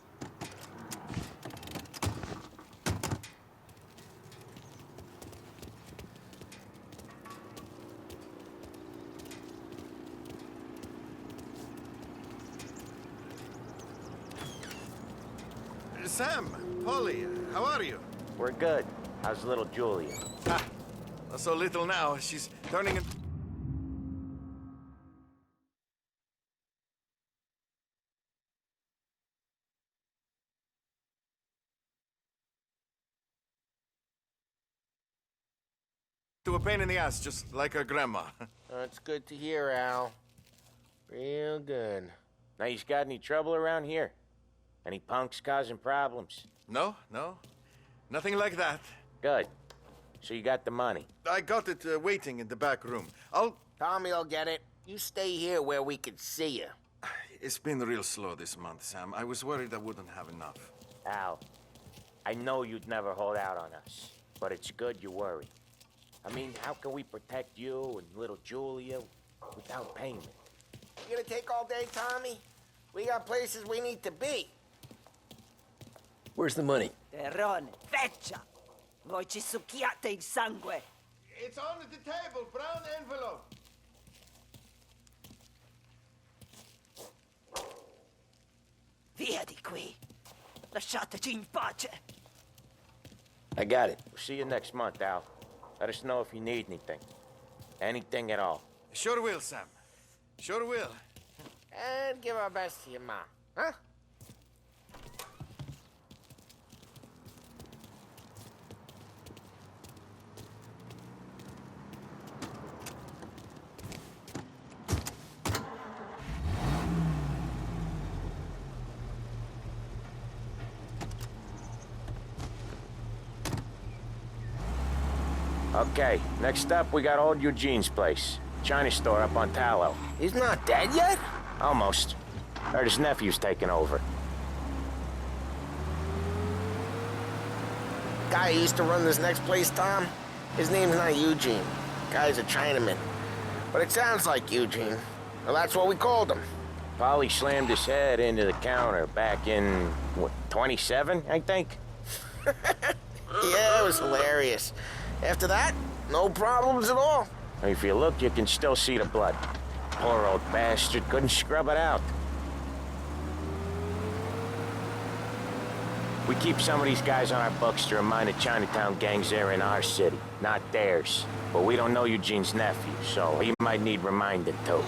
Sam, Polly, how are you? We're good. How's little Julia? Ah, not so little now. She's turning in... to a pain in the ass, just like her grandma. That's good to hear, Al. Real good. Now, you got any trouble around here? Any punks causing problems? No, no. Nothing like that. Good. So you got the money? I got it waiting in the back room. Tommy will get it. You stay here where we can see you. It's been real slow this month, Sam. I was worried I wouldn't have enough. Al, I know you'd never hold out on us, but it's good you worry. I mean, how can we protect you and little Julia without payment? You gonna take all day, Tommy? We got places we need to be. Where's the money? Terrone, feccia! Voi ci succhiate il sangue! It's on the table, brown envelope. Via di qui! Lasciateci in pace! I got it. We'll see you next month, Al. Let us know if you need anything. Anything at all. Sure will, Sam. Sure will. And give our best to your mom, huh? Okay, next up, we got old Eugene's place. China store up on Tallow. He's not dead yet? Almost. Heard his nephew's taking over. Guy who used to run this next place, Tom? His name's not Eugene. Guy's a Chinaman. But it sounds like Eugene. Well, that's what we called him. Polly slammed his head into the counter back in, what, 27, I think? Yeah, it was hilarious. After that, no problems at all. If you look, you can still see the blood. Poor old bastard couldn't scrub it out. We keep some of these guys on our books to remind the Chinatown gangs they're in our city, not theirs. But we don't know Eugene's nephew, so he might need reminding too.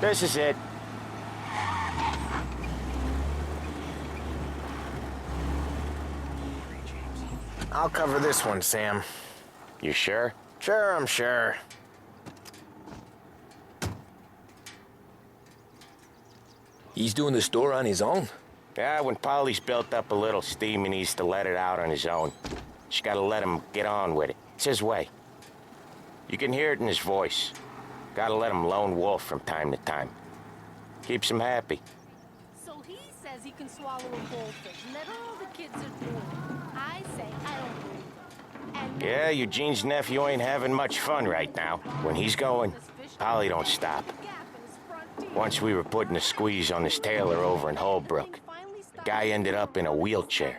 This is it. I'll cover this one, Sam. You sure? Sure, I'm sure. He's doing the store on his own? Yeah, when Polly's built up a little steam, he needs to let it out on his own. Just gotta let him get on with it. It's his way. You can hear it in his voice. Gotta let him lone wolf from time to time. Keeps him happy. So he says he can swallow a goldfish, and that all the kids are doing. I say I don't believe them. And Yeah, Eugene's nephew ain't having much fun right now. When he's going, Polly don't stop. Once we were putting a squeeze on this tailor over in Holbrook. The guy ended up in a wheelchair.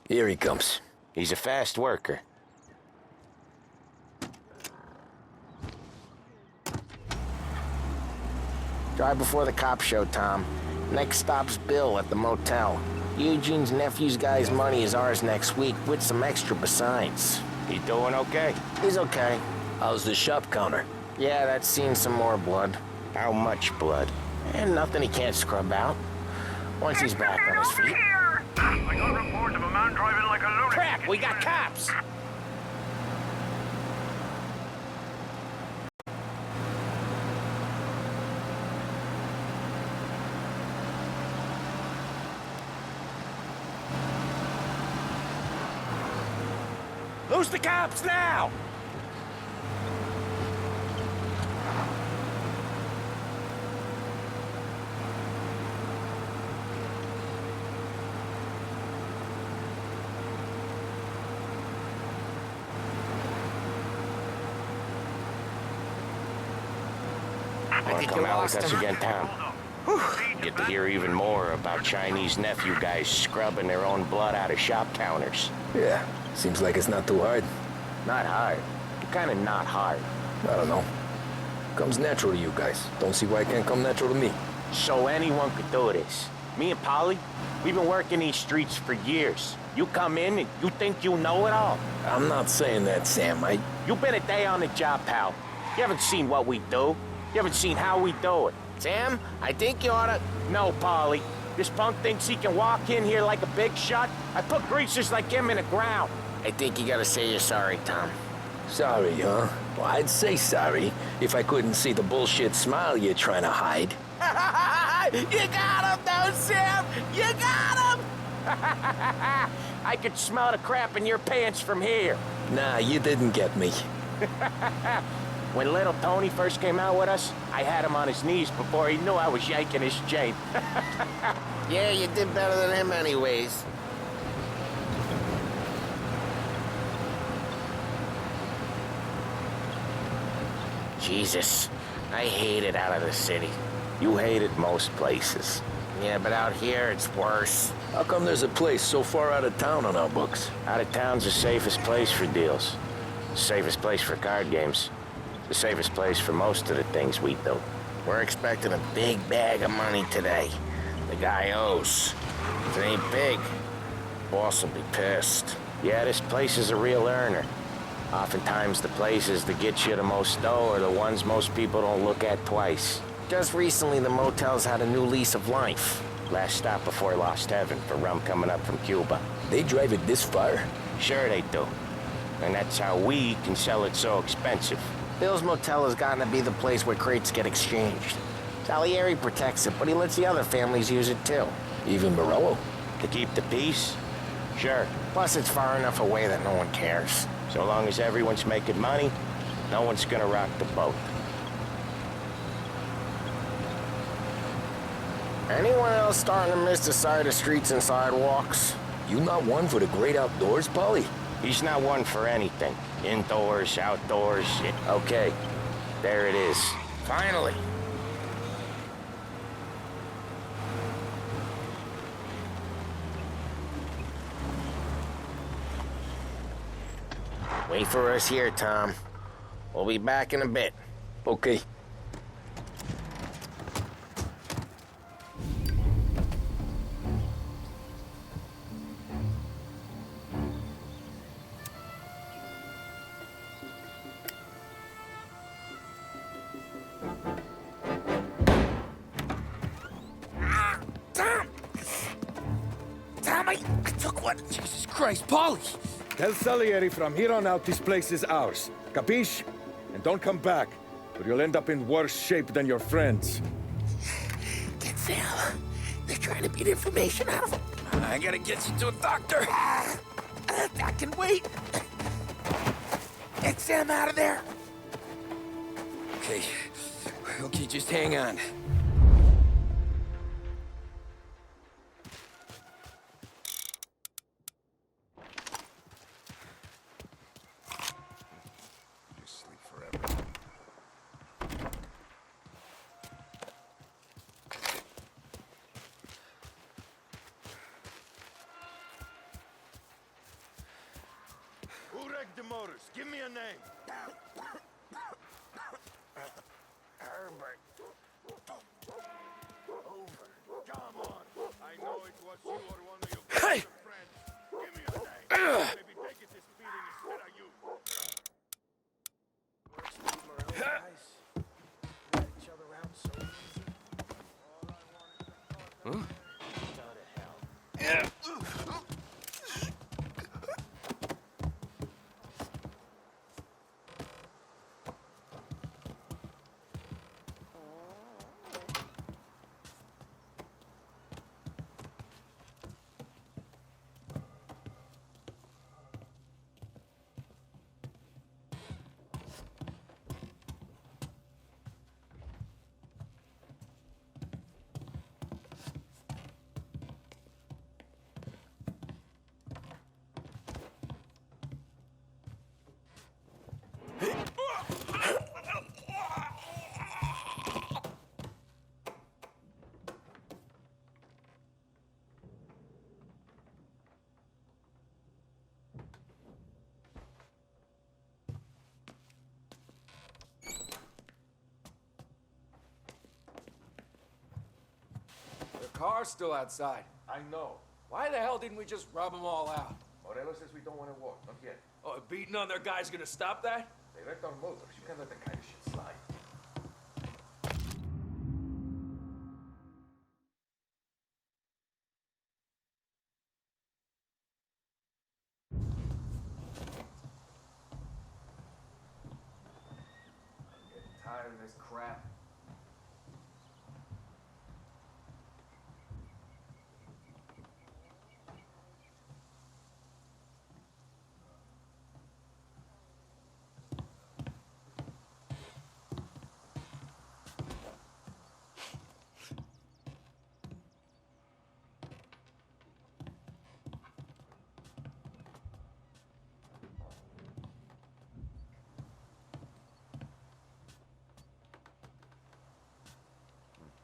Here he comes. He's a fast worker. Drive before the cops show, Tom. Next stop's Bill at the motel. Eugene's nephew's guy's money is ours next week, with some extra besides. He doing okay? He's okay. How's the shop counter? Yeah, that's seen some more blood. How much blood? And nothing he can't scrub out. Once he's back on his feet. I got reports of a man driving like a lunatic. Crap, we got cops! Who's the cops now? Wanna come out with us again, Tom? Get to hear even more about Chinese nephew guys scrubbing their own blood out of shop counters. Yeah, seems like it's not too hard. Not hard. Kinda not hard. I don't know. Comes natural to you guys. Don't see why it can't come natural to me. So anyone could do this. Me and Polly, we've been working these streets for years. You come in and you think you know it all. I'm not saying that, Sam. You've been a day on the job, pal. You haven't seen what we do. You haven't seen how we do it. Sam, I think you oughta... No, Polly. This punk thinks he can walk in here like a big shot. I put greasers like him in the ground. I think you gotta say you're sorry, Tom. Sorry, huh? Well, I'd say sorry if I couldn't see the bullshit smile you're trying to hide. You got him, though, Sam! You got him! I could smell the crap in your pants from here. Nah, you didn't get me. When little Tony first came out with us, I had him on his knees before he knew I was yanking his chain. Yeah, you did better than him anyways. Jesus, I hate it out of the city. You hate it most places. Yeah, but out here, it's worse. How come there's a place so far out of town on our books? Out of town's the safest place for deals. The safest place for card games. The safest place for most of the things we do. We're expecting a big bag of money today. The guy owes. If it ain't big, boss will be pissed. Yeah, this place is a real earner. Oftentimes the places that get you the most dough are the ones most people don't look at twice. Just recently, the motel's had a new lease of life. Last stop before Lost Heaven for rum coming up from Cuba. They drive it this far? Sure they do. And that's how we can sell it so expensive. Bill's motel has gotten to be the place where crates get exchanged. Salieri protects it, but he lets the other families use it too. Even Morello? To keep the peace? Sure. Plus, it's far enough away that no one cares. So long as everyone's making money, no one's gonna rock the boat. Anyone else starting to miss the side of streets and sidewalks? You not one for the great outdoors, Polly? He's not one for anything. Indoors, outdoors, okay. There it is. Finally. Wait for us here, Tom. We'll be back in a bit. Okay. I took one. Jesus Christ, Paulie! Tell Salieri from here on out this place is ours. Capiche? And don't come back, or you'll end up in worse shape than your friends. Get Sam. They're trying to beat information out of him. I gotta get you to a doctor. I can wait. Get Sam out of there. Okay, just hang on. Who wrecked the motors? Give me a name. Herbert. Over. Come on. I know it was you or one of your friends. Give me a name. Maybe taking this beating instead of you. Works with Morello, guys. Got each other around so easy. Huh? Go to hell. The car's still outside. I know. Why the hell didn't we just rub them all out? Morello says we don't want to walk. Not yet. Oh, beating on their guys gonna stop that? They wrecked our motors. You can't let that kind of shit slide. Tired of this crap.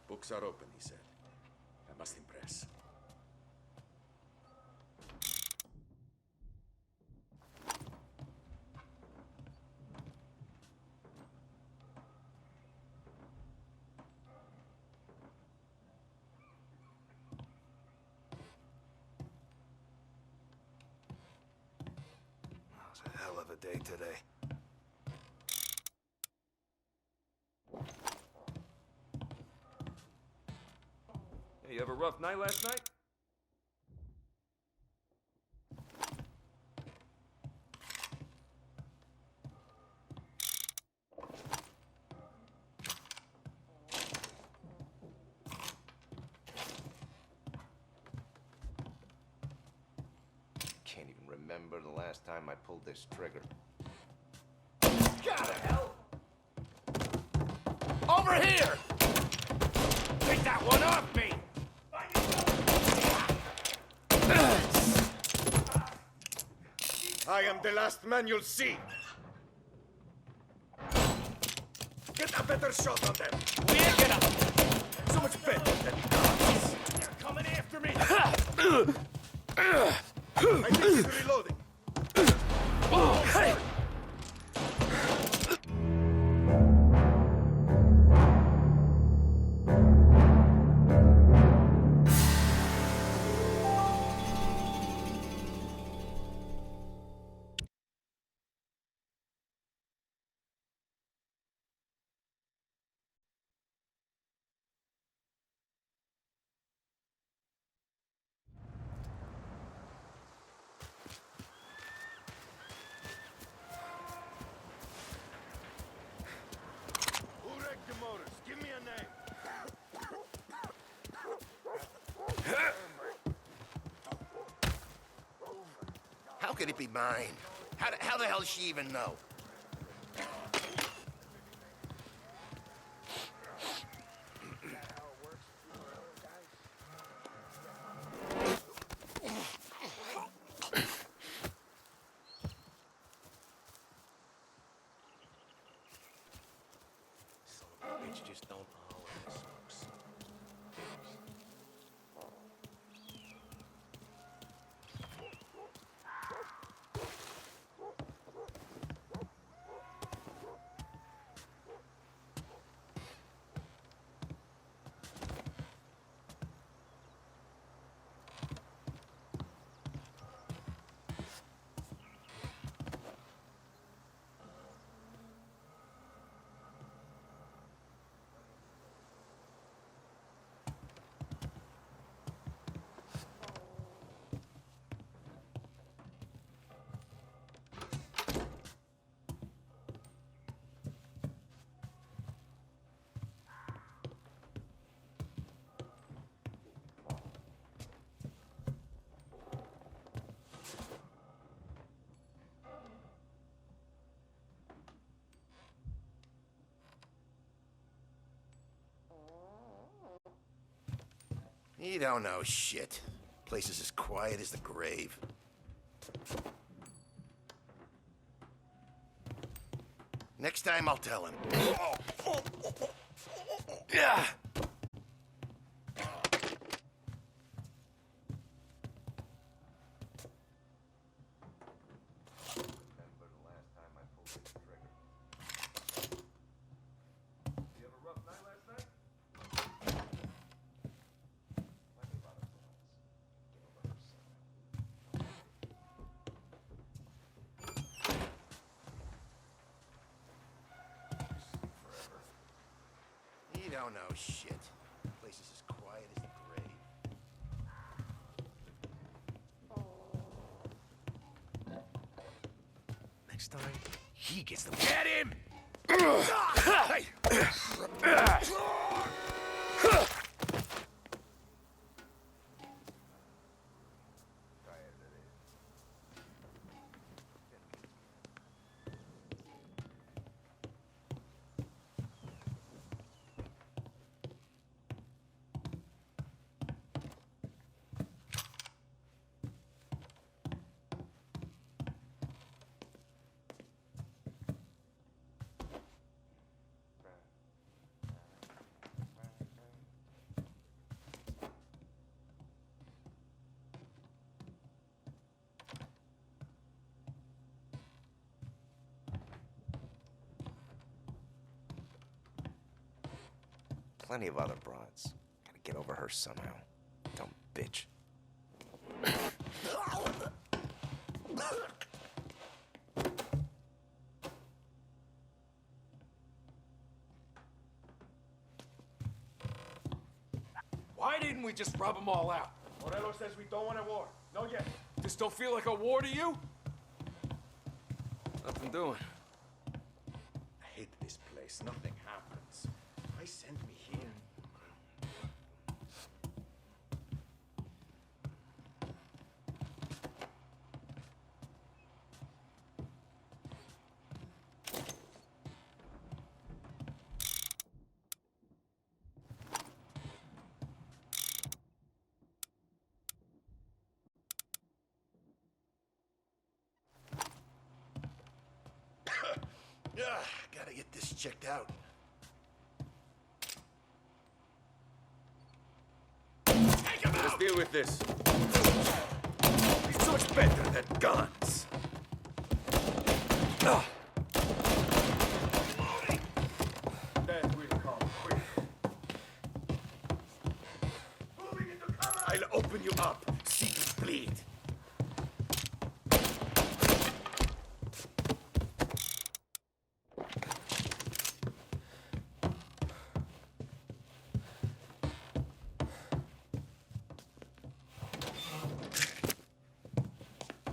Books are open, he said. I must impress. It was a hell of a day today. Hey, you have a rough night last night? Can't even remember the last time I pulled this trigger. Got it, hell! Over here! Take that one off me! I am the last man you'll see. Get a better shot on them. We'll get up! So much better than guns. They're coming after me! I think he's reloading. Hey! could it be mine? How the hell does she even know? Bitch just don't know when it smokes. You don't know shit. Place is as quiet as the grave. Next time I'll tell him. Yeah. You don't know shit. Place is as quiet as the grave. Next time, he gets the... Get him! Plenty of other broads. Gotta get over her somehow. Dumb bitch. Why didn't we just rub them all out? Morello says we don't want a war. No yet. This don't feel like a war to you? Nothing doing. I hate this place. Nothing happens. Why send me here? Yeah, gotta get this checked out. Take him Let's out! deal with this. It's so much better than guns. That will come quick. I'll open you up. See you bleed.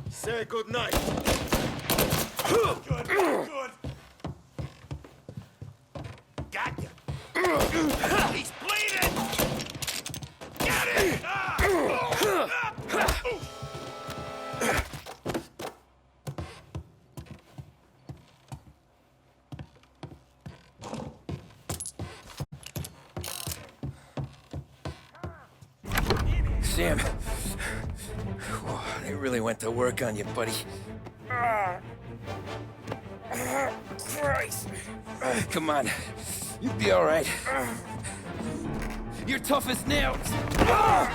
Say good night. Good, good. Got ya. He's bleeding! Get it! Sam. They really went to work on you, buddy. Christ. Come on. You'll be all right. You're tough as nails. Oh,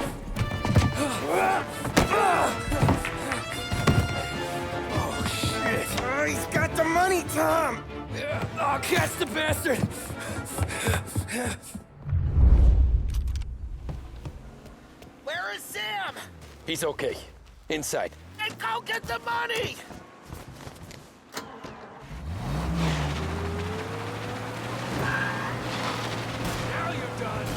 shit. Oh, he's got the money, Tom! Oh, catch the bastard! Where is Sam? He's okay. Inside. Then go get the money! Now you're done.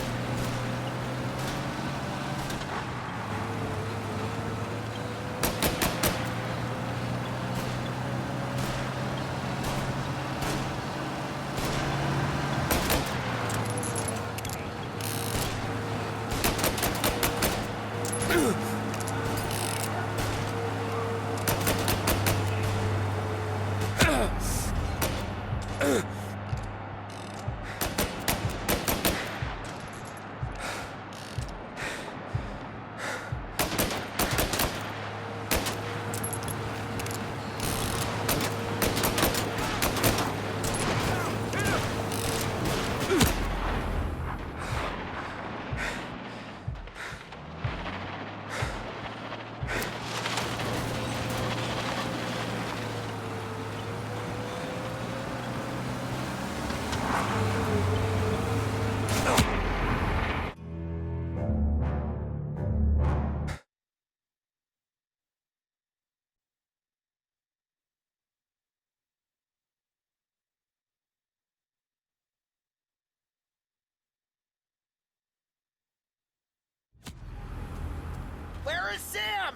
Where is Sam?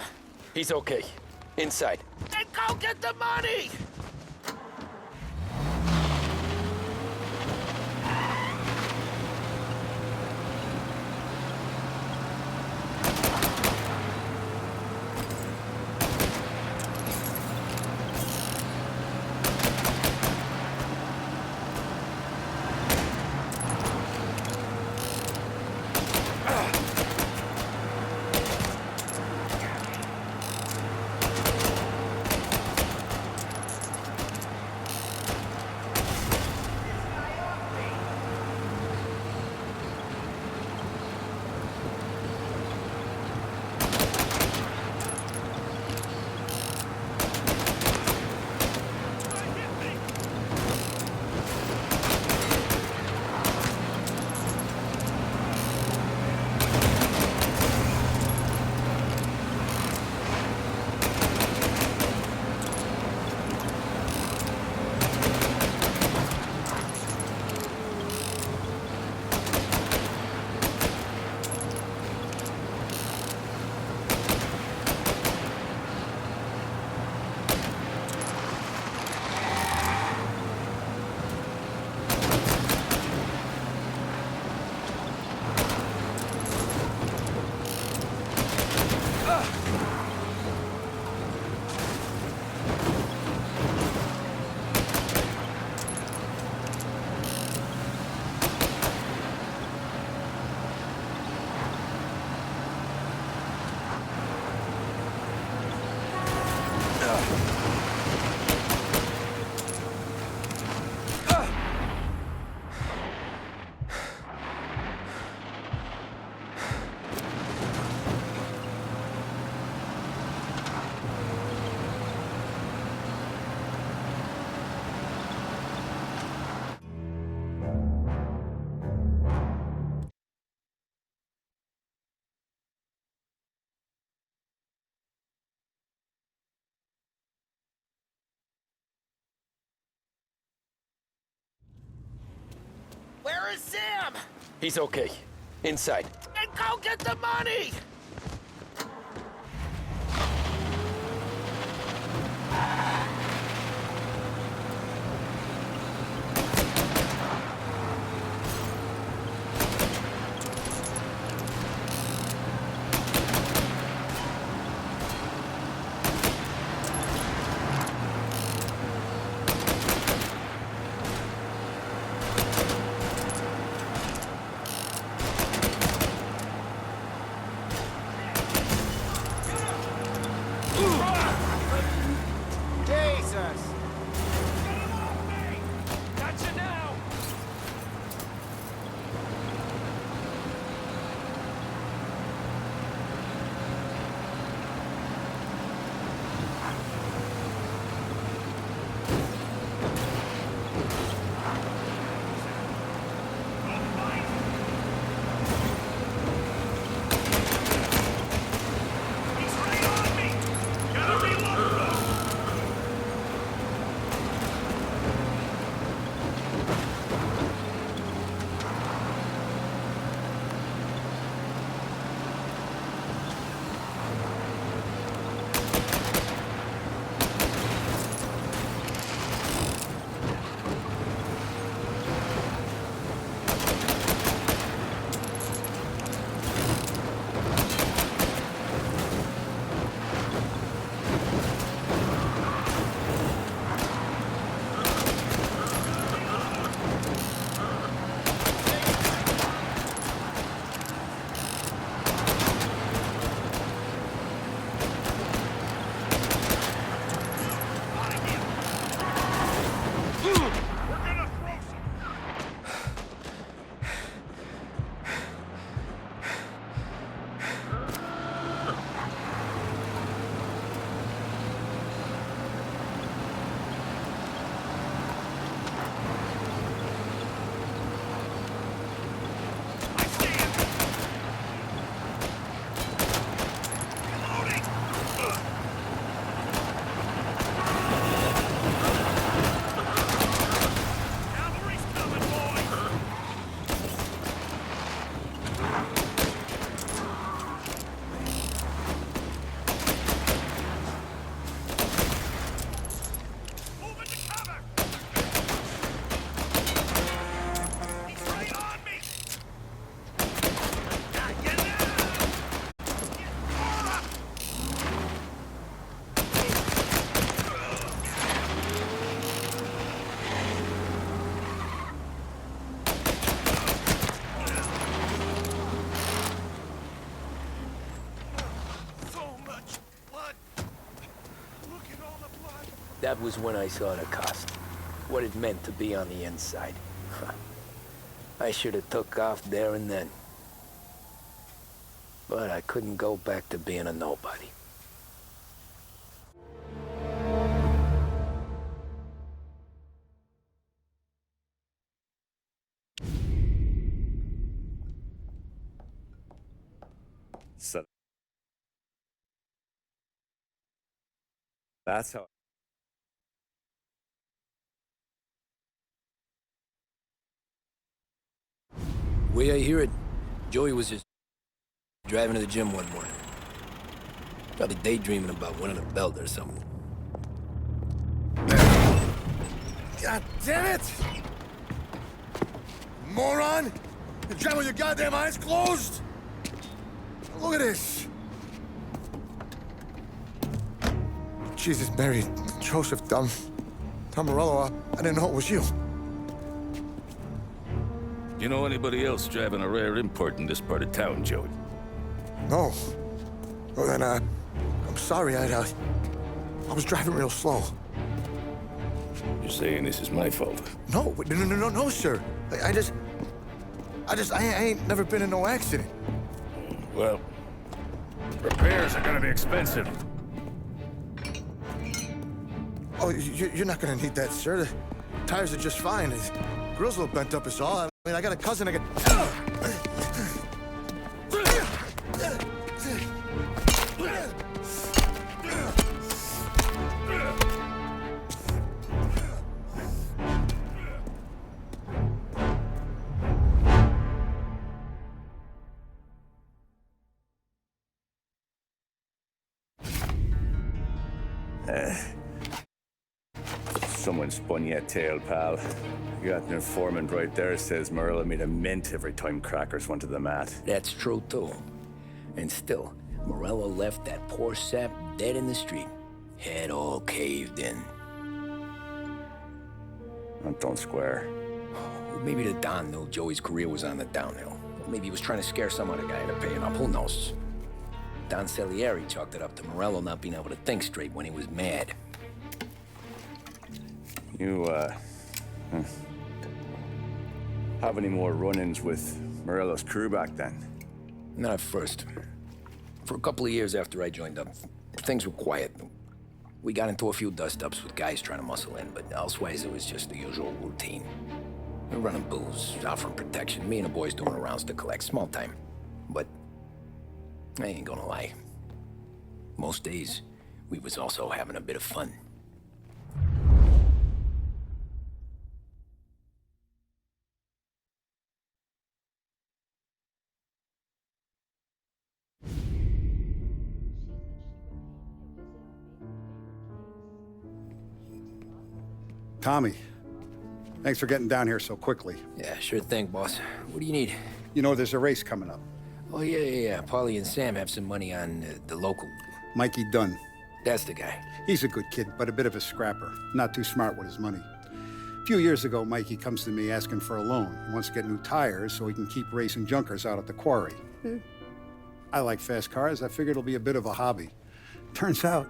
He's okay. Inside. Then go get the money! Where is Sam? He's okay. Inside. Then go get the money! Jesus! Gotcha now! That was when I saw the cost. What it meant to be on the inside. I should have took off there and then. But I couldn't go back to being a nobody. So that's how. Way I hear it, Joey was just driving to the gym one morning. Probably daydreaming about winning a belt or something. God damn it! Moron! You're driving with your goddamn eyes closed? Look at this! Jesus, Mary, Joseph, Tom Morello, I didn't know it was you. You know anybody else driving a rare import in this part of town, Joey? No. Well, then, I'm sorry, I was driving real slow. You're saying this is my fault? No, no, sir. I ain't never been in no accident. Well, repairs are gonna be expensive. Oh, you're not gonna need that, sir. The tires are just fine. The grill's a little bent up is all. I mean, I got a cousin I can... Someone spun you a tail, pal. You got an informant right there says Morello made a mint every time crackers went to the mat. That's true, too. And still, Morello left that poor sap dead in the street. Head all caved in. That don't square. Well, maybe the Don knew Joey's career was on the downhill. Maybe he was trying to scare some other guy into paying up. Who knows? Don Salieri chalked it up to Morello not being able to think straight when he was mad. You, have any more run-ins with Morello's crew back then? Not at first. For a couple of years after I joined up, things were quiet. We got into a few dust-ups with guys trying to muscle in, but elsewise it was just the usual routine. We're running booze, out from protection, me and the boys doing rounds to collect, small time. But I ain't gonna lie. Most days, we was also having a bit of fun. Tommy, thanks for getting down here so quickly. Yeah, sure thing, boss. What do you need? You know, there's a race coming up. Oh, yeah. Paulie and Sam have some money on the local... Mikey Dunn. That's the guy. He's a good kid, but a bit of a scrapper. Not too smart with his money. A few years ago, Mikey comes to me asking for a loan. He wants to get new tires so he can keep racing junkers out at the quarry. I like fast cars. I figured it'll be a bit of a hobby. Turns out,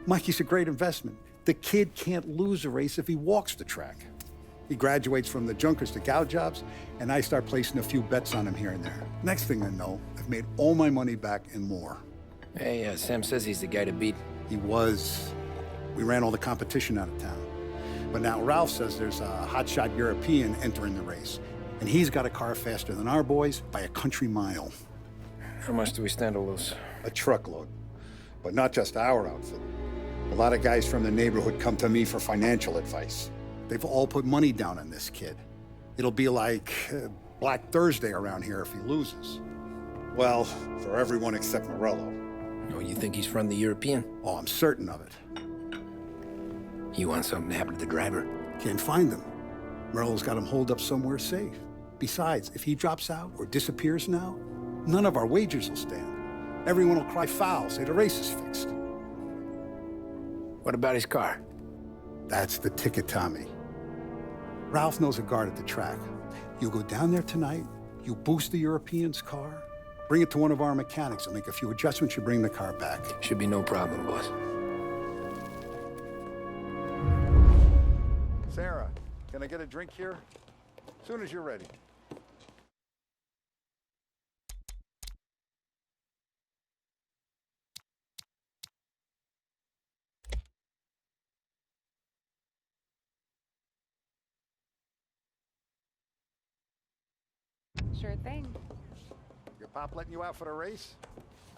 Mikey's a great investment. The kid can't lose a race if he walks the track. He graduates from the junkers to gal jobs, and I start placing a few bets on him here and there. Next thing I know, I've made all my money back and more. Hey, Sam says he's the guy to beat. He was. We ran all the competition out of town. But now Ralph says there's a hotshot European entering the race, and he's got a car faster than our boys by a country mile. How much do we stand to lose? A truckload. But not just our outfit. A lot of guys from the neighborhood come to me for financial advice. They've all put money down on this kid. It'll be like Black Thursday around here if he loses. Well, for everyone except Morello. Oh, you think he's from the European? Oh, I'm certain of it. You want something to happen to the driver? Can't find him. Morello's got him holed up somewhere safe. Besides, if he drops out or disappears now, none of our wagers will stand. Everyone will cry foul, say the race is fixed. What about his car? That's the ticket, Tommy. Ralph knows a guard at the track. You go down there tonight, you boost the European's car, bring it to one of our mechanics, and make a few adjustments, you bring the car back. Should be no problem, boss. Sarah, can I get a drink here? As soon as you're ready. Sure thing. Your pop letting you out for the race?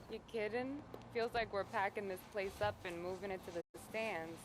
You kidding? Feels like we're packing this place up and moving it to the stands.